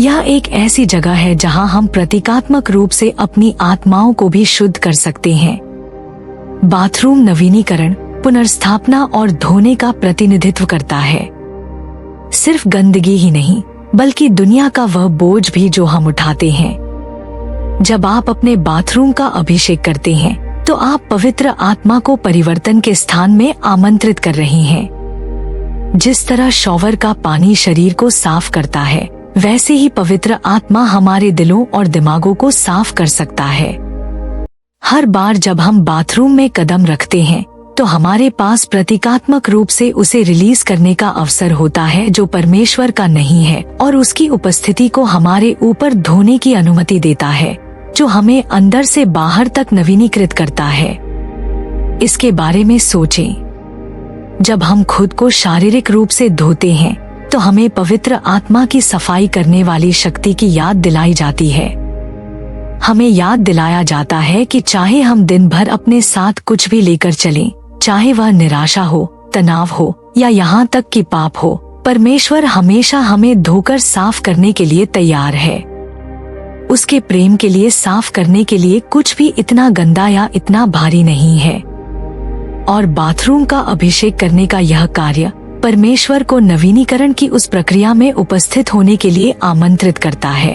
यह एक ऐसी जगह है जहां हम प्रतीकात्मक रूप से अपनी आत्माओं को भी शुद्ध कर सकते हैं। बाथरूम नवीनीकरण, पुनर्स्थापना और धोने का प्रतिनिधित्व करता है। सिर्फ गंदगी ही नहीं, बल्कि दुनिया का वह बोझ भी जो हम उठाते हैं। जब आप अपने बाथरूम का अभिषेक करते हैं, तो आप पवित्र आत्मा को परिवर्तन के स्थान में आमंत्रित कर रहे हैं। जिस तरह शॉवर का पानी शरीर को साफ करता है, वैसे ही पवित्र आत्मा हमारे दिलों और दिमागों को साफ कर सकता है। हर बार जब हम बाथरूम में कदम रखते हैं, तो हमारे पास प्रतीकात्मक रूप से उसे रिलीज करने का अवसर होता है जो परमेश्वर का नहीं है, और उसकी उपस्थिति को हमारे ऊपर धोने की अनुमति देता है, जो हमें अंदर से बाहर तक नवीनीकृत करता है। इसके बारे में सोचें। जब हम खुद को शारीरिक रूप से धोते हैं, तो हमें पवित्र आत्मा की सफाई करने वाली शक्ति की याद दिलाई जाती है। हमें याद दिलाया जाता है कि चाहे हम दिन भर अपने साथ कुछ भी लेकर चलें, चाहे वह निराशा हो, तनाव हो या यहाँ तक कि पाप हो, परमेश्वर हमेशा हमें धोकर साफ करने के लिए तैयार है। उसके प्रेम के लिए साफ करने के लिए कुछ भी इतना गंदा या इतना भारी नहीं है। और बाथरूम का अभिषेक करने का यह कार्य परमेश्वर को नवीनीकरण की उस प्रक्रिया में उपस्थित होने के लिए आमंत्रित करता है।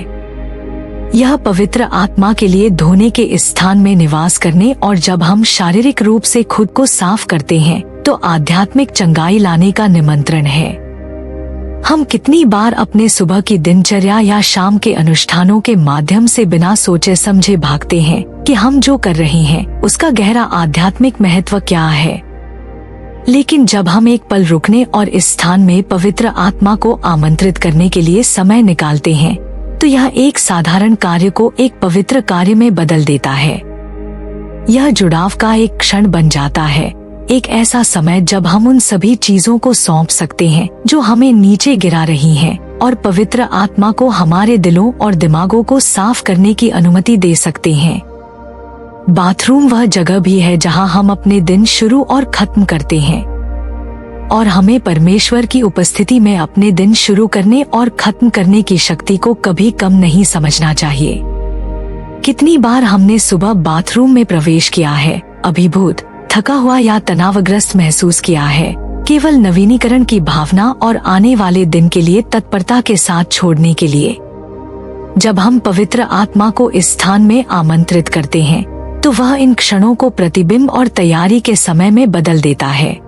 यह पवित्र आत्मा के लिए धोने के इस स्थान में निवास करने, और जब हम शारीरिक रूप से खुद को साफ करते हैं, तो आध्यात्मिक चंगाई लाने का निमंत्रण है। हम कितनी बार अपने सुबह की दिनचर्या या शाम के अनुष्ठानों के माध्यम से बिना सोचे समझे भागते हैं कि हम जो कर रहे हैं उसका गहरा आध्यात्मिक महत्व क्या है। लेकिन जब हम एक पल रुकने और इस स्थान में पवित्र आत्मा को आमंत्रित करने के लिए समय निकालते हैं, तो यह एक साधारण कार्य को एक पवित्र कार्य में बदल देता है। यह जुड़ाव का एक क्षण बन जाता है, एक ऐसा समय जब हम उन सभी चीजों को सौंप सकते हैं जो हमें नीचे गिरा रही हैं, और पवित्र आत्मा को हमारे दिलों और दिमागों को साफ करने की अनुमति दे सकते हैं। बाथरूम वह जगह भी है जहां हम अपने दिन शुरू और खत्म करते हैं, और हमें परमेश्वर की उपस्थिति में अपने दिन शुरू करने और खत्म करने की शक्ति को कभी कम नहीं समझना चाहिए। कितनी बार हमने सुबह बाथरूम में प्रवेश किया है, अभिभूत, थका हुआ या तनावग्रस्त महसूस किया है, केवल नवीनीकरण की भावना और आने वाले दिन के लिए तत्परता के साथ छोड़ने के लिए। जब हम पवित्र आत्मा को इस स्थान में आमंत्रित करते हैं, तो वह इन क्षणों को प्रतिबिंब और तैयारी के समय में बदल देता है।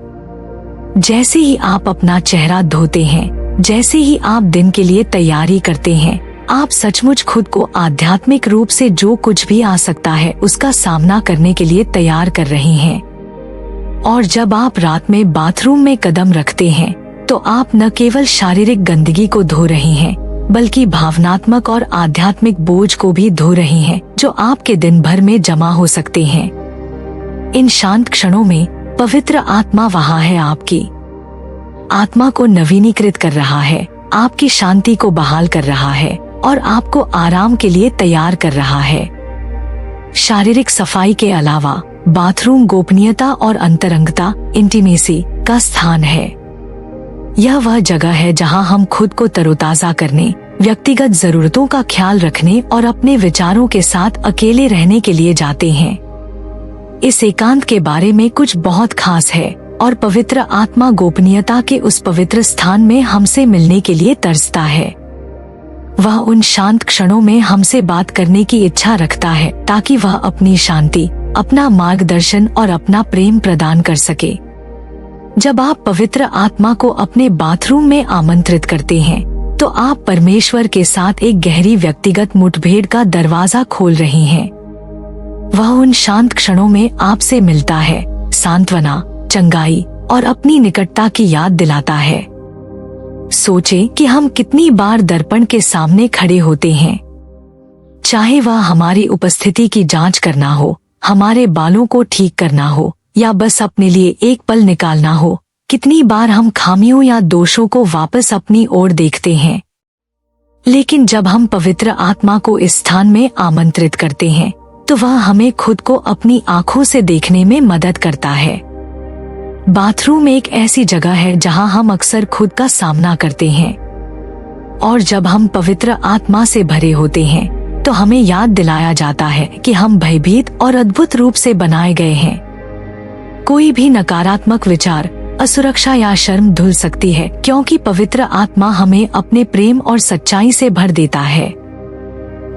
जैसे ही आप अपना चेहरा धोते हैं, जैसे ही आप दिन के लिए तैयारी करते हैं, आप सचमुच खुद को आध्यात्मिक रूप से जो कुछ भी आ सकता है उसका सामना करने के लिए तैयार कर रहे हैं। और जब आप रात में बाथरूम में कदम रखते हैं, तो आप न केवल शारीरिक गंदगी को धो रहे हैं, बल्कि भावनात्मक और आध्यात्मिक बोझ को भी धो रहे हैं जो आपके दिन भर में जमा हो सकते हैं। इन शांत क्षणों में पवित्र आत्मा वहाँ है, आपकी आत्मा को नवीनीकृत कर रहा है, आपकी शांति को बहाल कर रहा है और आपको आराम के लिए तैयार कर रहा है। शारीरिक सफाई के अलावा बाथरूम गोपनीयता और अंतरंगता, इंटीमेसी का स्थान है। यह वह जगह है जहां हम खुद को तरोताजा करने, व्यक्तिगत जरूरतों का ख्याल रखने और अपने विचारों के साथ अकेले रहने के लिए जाते हैं। इस एकांत के बारे में कुछ बहुत खास है, और पवित्र आत्मा गोपनीयता के उस पवित्र स्थान में हमसे मिलने के लिए तरसता है। वह उन शांत क्षणों में हमसे बात करने की इच्छा रखता है ताकि वह अपनी शांति, अपना मार्गदर्शन और अपना प्रेम प्रदान कर सके। जब आप पवित्र आत्मा को अपने बाथरूम में आमंत्रित करते हैं तो आप परमेश्वर के साथ एक गहरी व्यक्तिगत मुठभेड़ का दरवाजा खोल रहे हैं। वह उन शांत क्षणों में आपसे मिलता है, सांत्वना, चंगाई और अपनी निकटता की याद दिलाता है। सोचें कि हम कितनी बार दर्पण के सामने खड़े होते हैं, चाहे वह हमारी उपस्थिति की जांच करना हो, हमारे बालों को ठीक करना हो या बस अपने लिए एक पल निकालना हो। कितनी बार हम खामियों या दोषों को वापस अपनी ओर देखते हैं। लेकिन जब हम पवित्र आत्मा को इस स्थान में आमंत्रित करते हैं तो वह हमें खुद को अपनी आंखों से देखने में मदद करता है। बाथरूम एक ऐसी जगह है जहां हम अक्सर खुद का सामना करते हैं, और जब हम पवित्र आत्मा से भरे होते हैं तो हमें याद दिलाया जाता है कि हम भयभीत और अद्भुत रूप से बनाए गए हैं। कोई भी नकारात्मक विचार, असुरक्षा या शर्म धुल सकती है क्योंकि पवित्र आत्मा हमें अपने प्रेम और सच्चाई से भर देता है।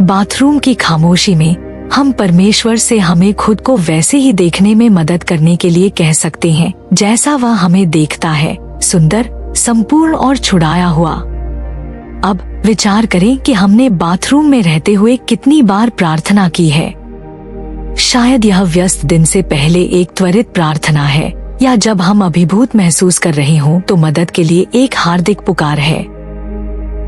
बाथरूम की खामोशी में हम परमेश्वर से हमें खुद को वैसे ही देखने में मदद करने के लिए कह सकते हैं जैसा वह हमें देखता है, सुंदर, संपूर्ण और छुड़ाया हुआ। अब विचार करें कि हमने बाथरूम में रहते हुए कितनी बार प्रार्थना की है। शायद यह व्यस्त दिन से पहले एक त्वरित प्रार्थना है, या जब हम अभिभूत महसूस कर रहे हों तो मदद के लिए एक हार्दिक पुकार है।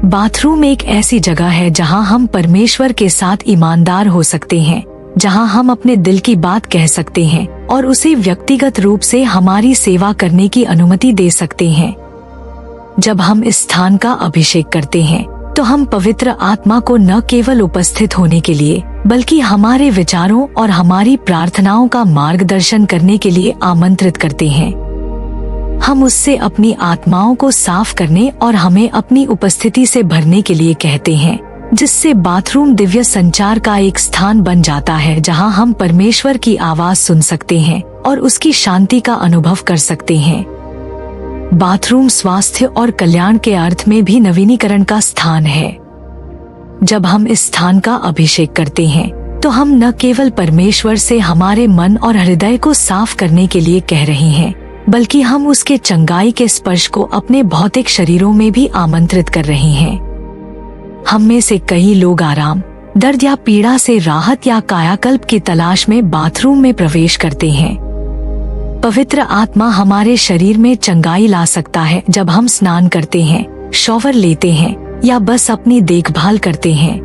बाथरूम एक ऐसी जगह है जहां हम परमेश्वर के साथ ईमानदार हो सकते हैं, जहां हम अपने दिल की बात कह सकते हैं और उसे व्यक्तिगत रूप से हमारी सेवा करने की अनुमति दे सकते हैं। जब हम इस स्थान का अभिषेक करते हैं तो हम पवित्र आत्मा को न केवल उपस्थित होने के लिए बल्कि हमारे विचारों और हमारी प्रार्थनाओं का मार्गदर्शन करने के लिए आमंत्रित करते हैं। हम उससे अपनी आत्माओं को साफ करने और हमें अपनी उपस्थिति से भरने के लिए कहते हैं, जिससे बाथरूम दिव्य संचार का एक स्थान बन जाता है जहां हम परमेश्वर की आवाज सुन सकते हैं और उसकी शांति का अनुभव कर सकते हैं। बाथरूम स्वास्थ्य और कल्याण के अर्थ में भी नवीनीकरण का स्थान है। जब हम इस स्थान का अभिषेक करते हैं तो हम न केवल परमेश्वर से हमारे मन और हृदय को साफ करने के लिए कह रहे हैं, बल्कि हम उसके चंगाई के स्पर्श को अपने भौतिक शरीरों में भी आमंत्रित कर रहे हैं। हम में से कई लोग आराम, दर्द या पीड़ा से राहत या कायाकल्प की तलाश में बाथरूम में प्रवेश करते हैं। पवित्र आत्मा हमारे शरीर में चंगाई ला सकता है जब हम स्नान करते हैं, शॉवर लेते हैं या बस अपनी देखभाल करते हैं।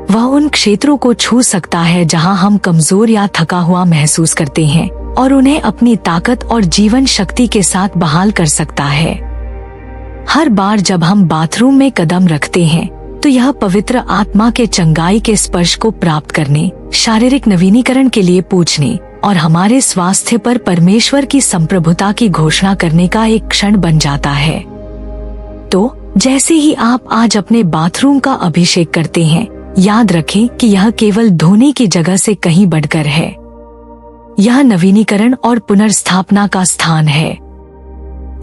वह उन क्षेत्रों को छू सकता है जहां हम कमजोर या थका हुआ महसूस करते हैं और उन्हें अपनी ताकत और जीवन शक्ति के साथ बहाल कर सकता है। हर बार जब हम बाथरूम में कदम रखते हैं तो यह पवित्र आत्मा के चंगाई के स्पर्श को प्राप्त करने, शारीरिक नवीनीकरण के लिए पूछने और हमारे स्वास्थ्य पर परमेश्वर की संप्रभुता की घोषणा करने का एक क्षण बन जाता है। तो जैसे ही आप आज अपने बाथरूम का अभिषेक करते हैं, याद रखें कि यह केवल धोने की जगह से कहीं बढ़कर है। यह नवीनीकरण और पुनर्स्थापना का स्थान है,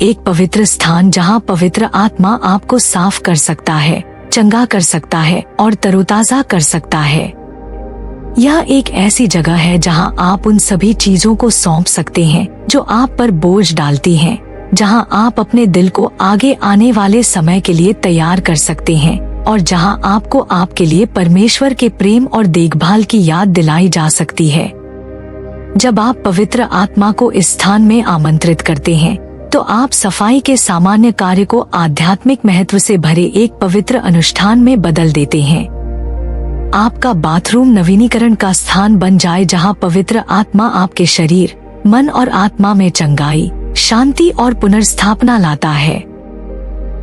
एक पवित्र स्थान जहां पवित्र आत्मा आपको साफ कर सकता है, चंगा कर सकता है और तरोताजा कर सकता है। यह एक ऐसी जगह है जहां आप उन सभी चीजों को सौंप सकते हैं जो आप पर बोझ डालती हैं, जहां आप अपने दिल को आगे आने वाले समय के लिए तैयार कर सकते हैं और जहां आपको आपके लिए परमेश्वर के प्रेम और देखभाल की याद दिलाई जा सकती है। जब आप पवित्र आत्मा को इस स्थान में आमंत्रित करते हैं तो आप सफाई के सामान्य कार्य को आध्यात्मिक महत्व से भरे एक पवित्र अनुष्ठान में बदल देते हैं। आपका बाथरूम नवीनीकरण का स्थान बन जाए जहां पवित्र आत्मा आपके शरीर, मन और आत्मा में चंगाई, शांति और पुनर्स्थापना लाता है।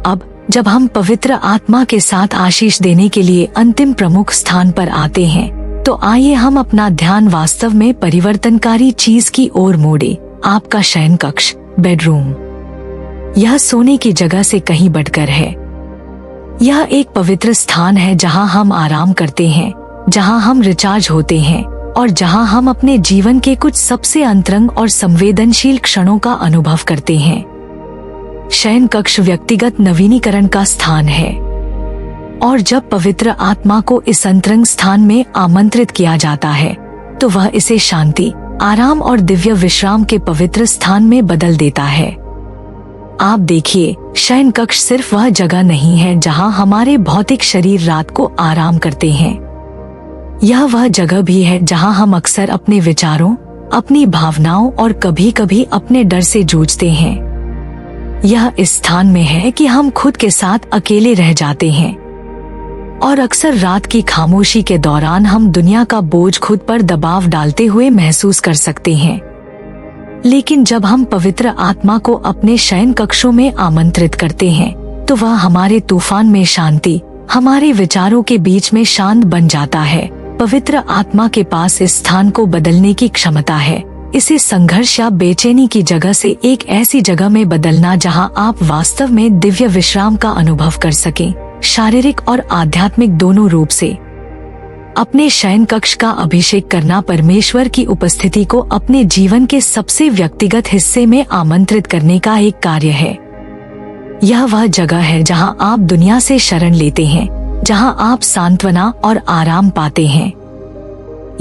अब जब हम पवित्र आत्मा के साथ आशीष देने के लिए अंतिम प्रमुख स्थान पर आते हैं तो आइए हम अपना ध्यान वास्तव में परिवर्तनकारी चीज की ओर मोड़े, आपका शयन कक्ष, बेडरूम। यह सोने की जगह से कहीं बढ़कर है। यह एक पवित्र स्थान है जहां हम आराम करते हैं, जहां हम रिचार्ज होते हैं और जहां हम अपने जीवन के कुछ सबसे अंतरंग और संवेदनशील क्षणों का अनुभव करते हैं। शयन कक्ष व्यक्तिगत नवीनीकरण का स्थान है और जब पवित्र आत्मा को इस अंतरंग स्थान में आमंत्रित किया जाता है तो वह इसे शांति, आराम और दिव्य विश्राम के पवित्र स्थान में बदल देता है। आप देखिए, शयन कक्ष सिर्फ वह जगह नहीं है जहां हमारे भौतिक शरीर रात को आराम करते हैं। यह वह जगह भी है जहां हम अक्सर अपने विचारों, अपनी भावनाओं और कभी कभी अपने डर से जूझते हैं। यह इस स्थान में है कि हम खुद के साथ अकेले रह जाते हैं और अक्सर रात की खामोशी के दौरान हम दुनिया का बोझ खुद पर दबाव डालते हुए महसूस कर सकते हैं। लेकिन जब हम पवित्र आत्मा को अपने शयन कक्षों में आमंत्रित करते हैं तो वह हमारे तूफान में शांति, हमारे विचारों के बीच में शांत बन जाता है। पवित्र आत्मा के पास इस स्थान को बदलने की क्षमता है, इसे संघर्ष या बेचैनी की जगह से एक ऐसी जगह में बदलना जहां आप वास्तव में दिव्य विश्राम का अनुभव कर सकें, शारीरिक और आध्यात्मिक दोनों रूप से। अपने शयन कक्ष का अभिषेक करना परमेश्वर की उपस्थिति को अपने जीवन के सबसे व्यक्तिगत हिस्से में आमंत्रित करने का एक कार्य है। यह वह जगह है जहां आप दुनिया से शरण लेते हैं, जहां आप सांत्वना और आराम पाते हैं।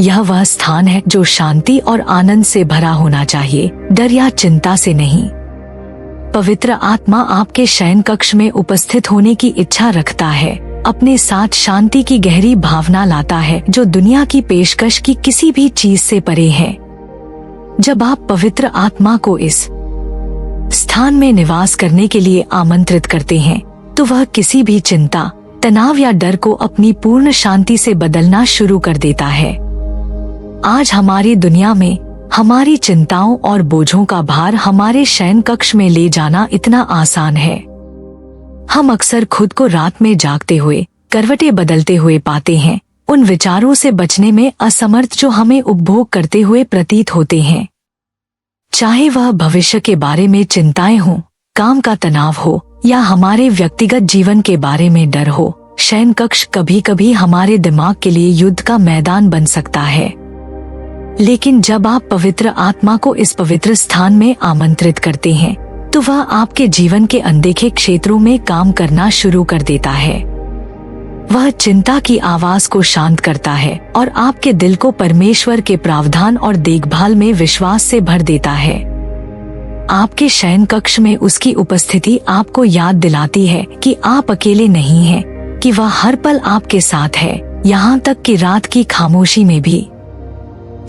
यह वह स्थान है जो शांति और आनंद से भरा होना चाहिए, डर या चिंता से नहीं। पवित्र आत्मा आपके शयन कक्ष में उपस्थित होने की इच्छा रखता है, अपने साथ शांति की गहरी भावना लाता है जो दुनिया की पेशकश की किसी भी चीज से परे है। जब आप पवित्र आत्मा को इस स्थान में निवास करने के लिए आमंत्रित करते हैं तो वह किसी भी चिंता, तनाव या डर को अपनी पूर्ण शांति से बदलना शुरू कर देता है। आज हमारी दुनिया में हमारी चिंताओं और बोझों का भार हमारे शयन कक्ष में ले जाना इतना आसान है। हम अक्सर खुद को रात में जागते हुए, करवटें बदलते हुए पाते हैं, उन विचारों से बचने में असमर्थ जो हमें उपभोग करते हुए प्रतीत होते हैं। चाहे वह भविष्य के बारे में चिंताएं हों, काम का तनाव हो या हमारे व्यक्तिगत जीवन के बारे में डर हो, शयन कक्ष कभी कभी हमारे दिमाग के लिए युद्ध का मैदान बन सकता है। लेकिन जब आप पवित्र आत्मा को इस पवित्र स्थान में आमंत्रित करते हैं तो वह आपके जीवन के अनदेखे क्षेत्रों में काम करना शुरू कर देता है। वह चिंता की आवाज को शांत करता है और आपके दिल को परमेश्वर के प्रावधान और देखभाल में विश्वास से भर देता है। आपके शयन कक्ष में उसकी उपस्थिति आपको याद दिलाती है कि आप अकेले नहीं हैं, कि वह हर पल आपके साथ है, यहाँ तक कि रात की खामोशी में भी।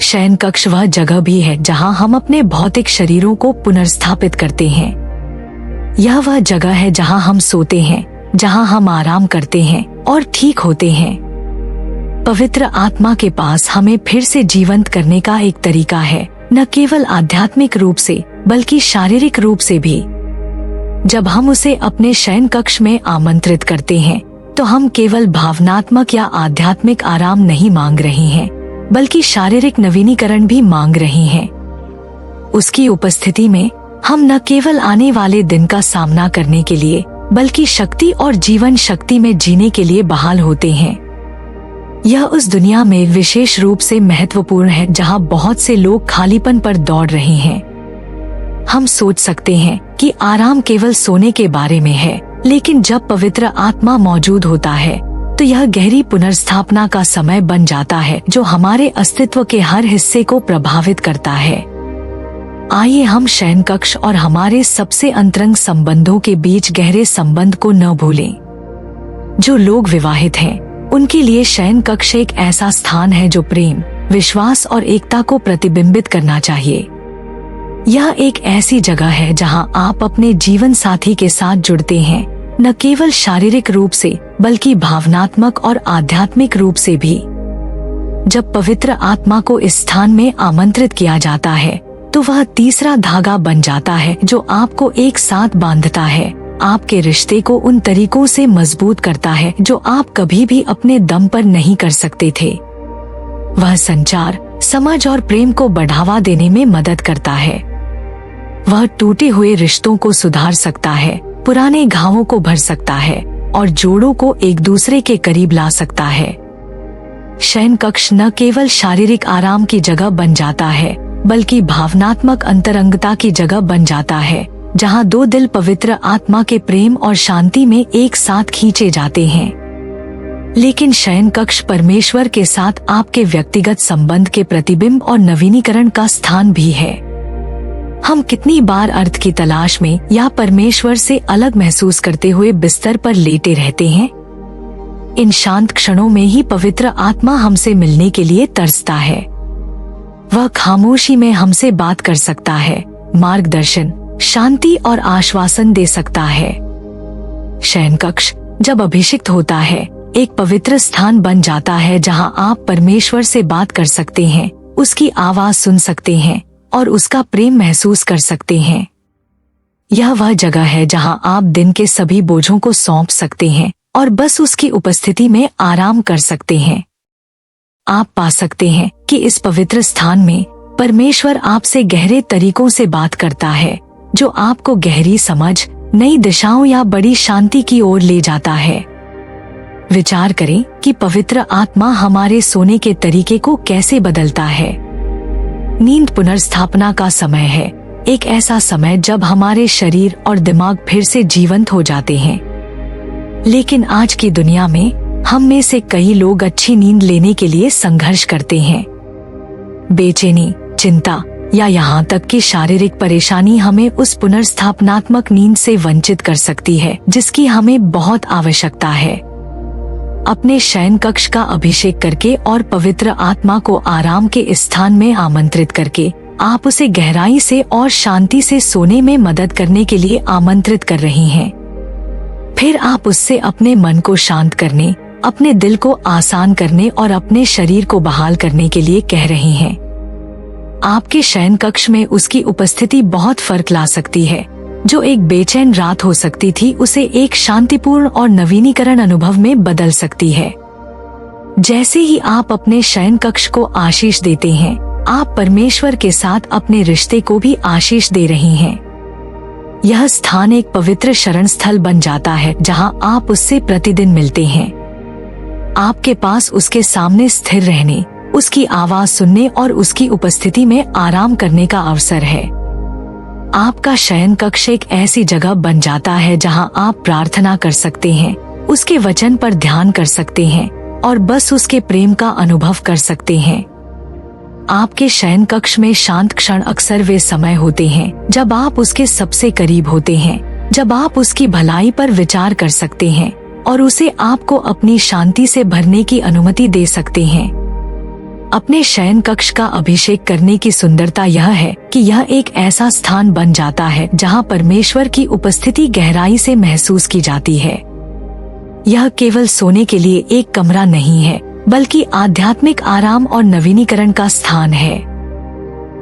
शयन कक्ष वह जगह भी है जहां हम अपने भौतिक शरीरों को पुनर्स्थापित करते हैं। यह वह जगह है जहां हम सोते हैं, जहां हम आराम करते हैं और ठीक होते हैं। पवित्र आत्मा के पास हमें फिर से जीवंत करने का एक तरीका है, न केवल आध्यात्मिक रूप से बल्कि शारीरिक रूप से भी। जब हम उसे अपने शयन कक्ष में आमंत्रित करते हैं तो हम केवल भावनात्मक या आध्यात्मिक आराम नहीं मांग रहे हैं, बल्कि शारीरिक नवीनीकरण भी मांग रहे हैं। उसकी उपस्थिति में हम न केवल आने वाले दिन का सामना करने के लिए बल्कि शक्ति और जीवन शक्ति में जीने के लिए बहाल होते हैं। यह उस दुनिया में विशेष रूप से महत्वपूर्ण है जहां बहुत से लोग खालीपन पर दौड़ रहे हैं। हम सोच सकते हैं कि आराम केवल सोने के बारे में है, लेकिन जब पवित्र आत्मा मौजूद होता है तो यह गहरी पुनर्स्थापना का समय बन जाता है जो हमारे अस्तित्व के हर हिस्से को प्रभावित करता है। आइए हम शयन कक्ष और हमारे सबसे अंतरंग संबंधों के बीच गहरे संबंध को न भूलें। जो लोग विवाहित हैं, उनके लिए शयन कक्ष एक ऐसा स्थान है जो प्रेम, विश्वास और एकता को प्रतिबिंबित करना चाहिए। यह एक ऐसी जगह है जहां आप अपने जीवन साथी के साथ जुड़ते हैं, न केवल शारीरिक रूप से बल्कि भावनात्मक और आध्यात्मिक रूप से भी। जब पवित्र आत्मा को इस स्थान में आमंत्रित किया जाता है तो वह तीसरा धागा बन जाता है जो आपको एक साथ बांधता है, आपके रिश्ते को उन तरीकों से मजबूत करता है जो आप कभी भी अपने दम पर नहीं कर सकते थे। वह संचार, समझ और प्रेम को बढ़ावा देने में मदद करता है। वह टूटे हुए रिश्तों को सुधार सकता है, पुराने घावों को भर सकता है और जोड़ों को एक दूसरे के करीब ला सकता है। शयन कक्ष न केवल शारीरिक आराम की जगह बन जाता है बल्कि भावनात्मक अंतरंगता की जगह बन जाता है, जहां दो दिल पवित्र आत्मा के प्रेम और शांति में एक साथ खींचे जाते हैं। लेकिन शयन कक्ष परमेश्वर के साथ आपके व्यक्तिगत संबंध के प्रतिबिंब और नवीनीकरण का स्थान भी है। हम कितनी बार अर्थ की तलाश में या परमेश्वर से अलग महसूस करते हुए बिस्तर पर लेटे रहते हैं। इन शांत क्षणों में ही पवित्र आत्मा हमसे मिलने के लिए तरसता है। वह खामोशी में हमसे बात कर सकता है, मार्गदर्शन, शांति और आश्वासन दे सकता है। शयन कक्ष जब अभिषिक्त होता है, एक पवित्र स्थान बन जाता है जहां आप परमेश्वर से बात कर सकते हैं, उसकी आवाज सुन सकते हैं और उसका प्रेम महसूस कर सकते हैं। यह वह जगह है जहां आप दिन के सभी बोझों को सौंप सकते हैं और बस उसकी उपस्थिति में आराम कर सकते हैं। आप पा सकते हैं कि इस पवित्र स्थान में परमेश्वर आपसे गहरे तरीकों से बात करता है, जो आपको गहरी समझ, नई दिशाओं या बड़ी शांति की ओर ले जाता है। विचार करें कि पवित्र आत्मा हमारे सोने के तरीके को कैसे बदलता है। नींद पुनर्स्थापना का समय है, एक ऐसा समय जब हमारे शरीर और दिमाग फिर से जीवंत हो जाते हैं। लेकिन आज की दुनिया में हम में से कई लोग अच्छी नींद लेने के लिए संघर्ष करते हैं। बेचैनी, चिंता या यहाँ तक कि शारीरिक परेशानी हमें उस पुनर्स्थापनात्मक नींद से वंचित कर सकती है जिसकी हमें बहुत आवश्यकता है। अपने शयन कक्ष का अभिषेक करके और पवित्र आत्मा को आराम के स्थान में आमंत्रित करके आप उसे गहराई से और शांति से सोने में मदद करने के लिए आमंत्रित कर रही हैं। फिर आप उससे अपने मन को शांत करने, अपने दिल को आसान करने और अपने शरीर को बहाल करने के लिए कह रही हैं। आपके शयन कक्ष में उसकी उपस्थिति बहुत फर्क ला सकती है। जो एक बेचैन रात हो सकती थी, उसे एक शांतिपूर्ण और नवीनीकरण अनुभव में बदल सकती है। जैसे ही आप अपने शयन कक्ष को आशीष देते हैं, आप परमेश्वर के साथ अपने रिश्ते को भी आशीष दे रही हैं। यह स्थान एक पवित्र शरण स्थल बन जाता है जहां आप उससे प्रतिदिन मिलते हैं। आपके पास उसके सामने स्थिर रहने, उसकी आवाज सुनने और उसकी उपस्थिति में आराम करने का अवसर है। आपका शयन कक्ष एक ऐसी जगह बन जाता है जहां आप प्रार्थना कर सकते हैं, उसके वचन पर ध्यान कर सकते हैं और बस उसके प्रेम का अनुभव कर सकते हैं। आपके शयन कक्ष में शांत क्षण अक्सर वे समय होते हैं जब आप उसके सबसे करीब होते हैं, जब आप उसकी भलाई पर विचार कर सकते हैं और उसे आपको अपनी शांति से भरने की अनुमति दे सकते हैं। अपने शयन कक्ष का अभिषेक करने की सुंदरता यह है कि यह एक ऐसा स्थान बन जाता है जहां परमेश्वर की उपस्थिति गहराई से महसूस की जाती है। यह केवल सोने के लिए एक कमरा नहीं है, बल्कि आध्यात्मिक आराम और नवीनीकरण का स्थान है।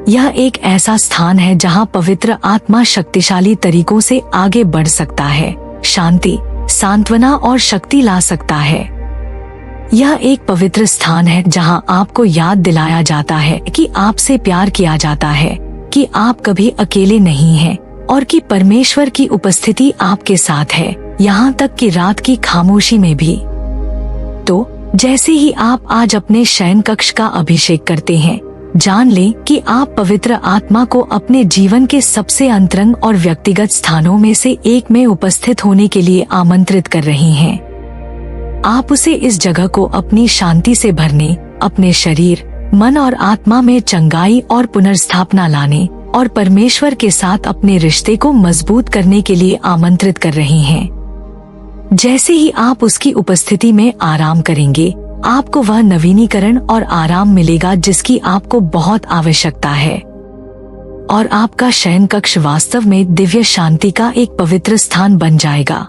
यह एक ऐसा स्थान है जहां पवित्र आत्मा शक्तिशाली तरीकों से आगे बढ़ सकता है, शांति, सांत्वना और शक्ति ला सकता है। यह एक पवित्र स्थान है जहां आपको याद दिलाया जाता है कि आपसे प्यार किया जाता है, कि आप कभी अकेले नहीं हैं और कि परमेश्वर की उपस्थिति आपके साथ है, यहाँ तक कि रात की खामोशी में भी। तो जैसे ही आप आज अपने शयन कक्ष का अभिषेक करते हैं, जान लें कि आप पवित्र आत्मा को अपने जीवन के सबसे अंतरंग और व्यक्तिगत स्थानों में से एक में उपस्थित होने के लिए आमंत्रित कर रही हैं। आप उसे इस जगह को अपनी शांति से भरने, अपने शरीर, मन और आत्मा में चंगाई और पुनर्स्थापना लाने और परमेश्वर के साथ अपने रिश्ते को मजबूत करने के लिए आमंत्रित कर रही हैं। जैसे ही आप उसकी उपस्थिति में आराम करेंगे, आपको वह नवीनीकरण और आराम मिलेगा जिसकी आपको बहुत आवश्यकता है। और आपका शयन कक्ष वास्तव में दिव्य शांति का एक पवित्र स्थान बन जाएगा।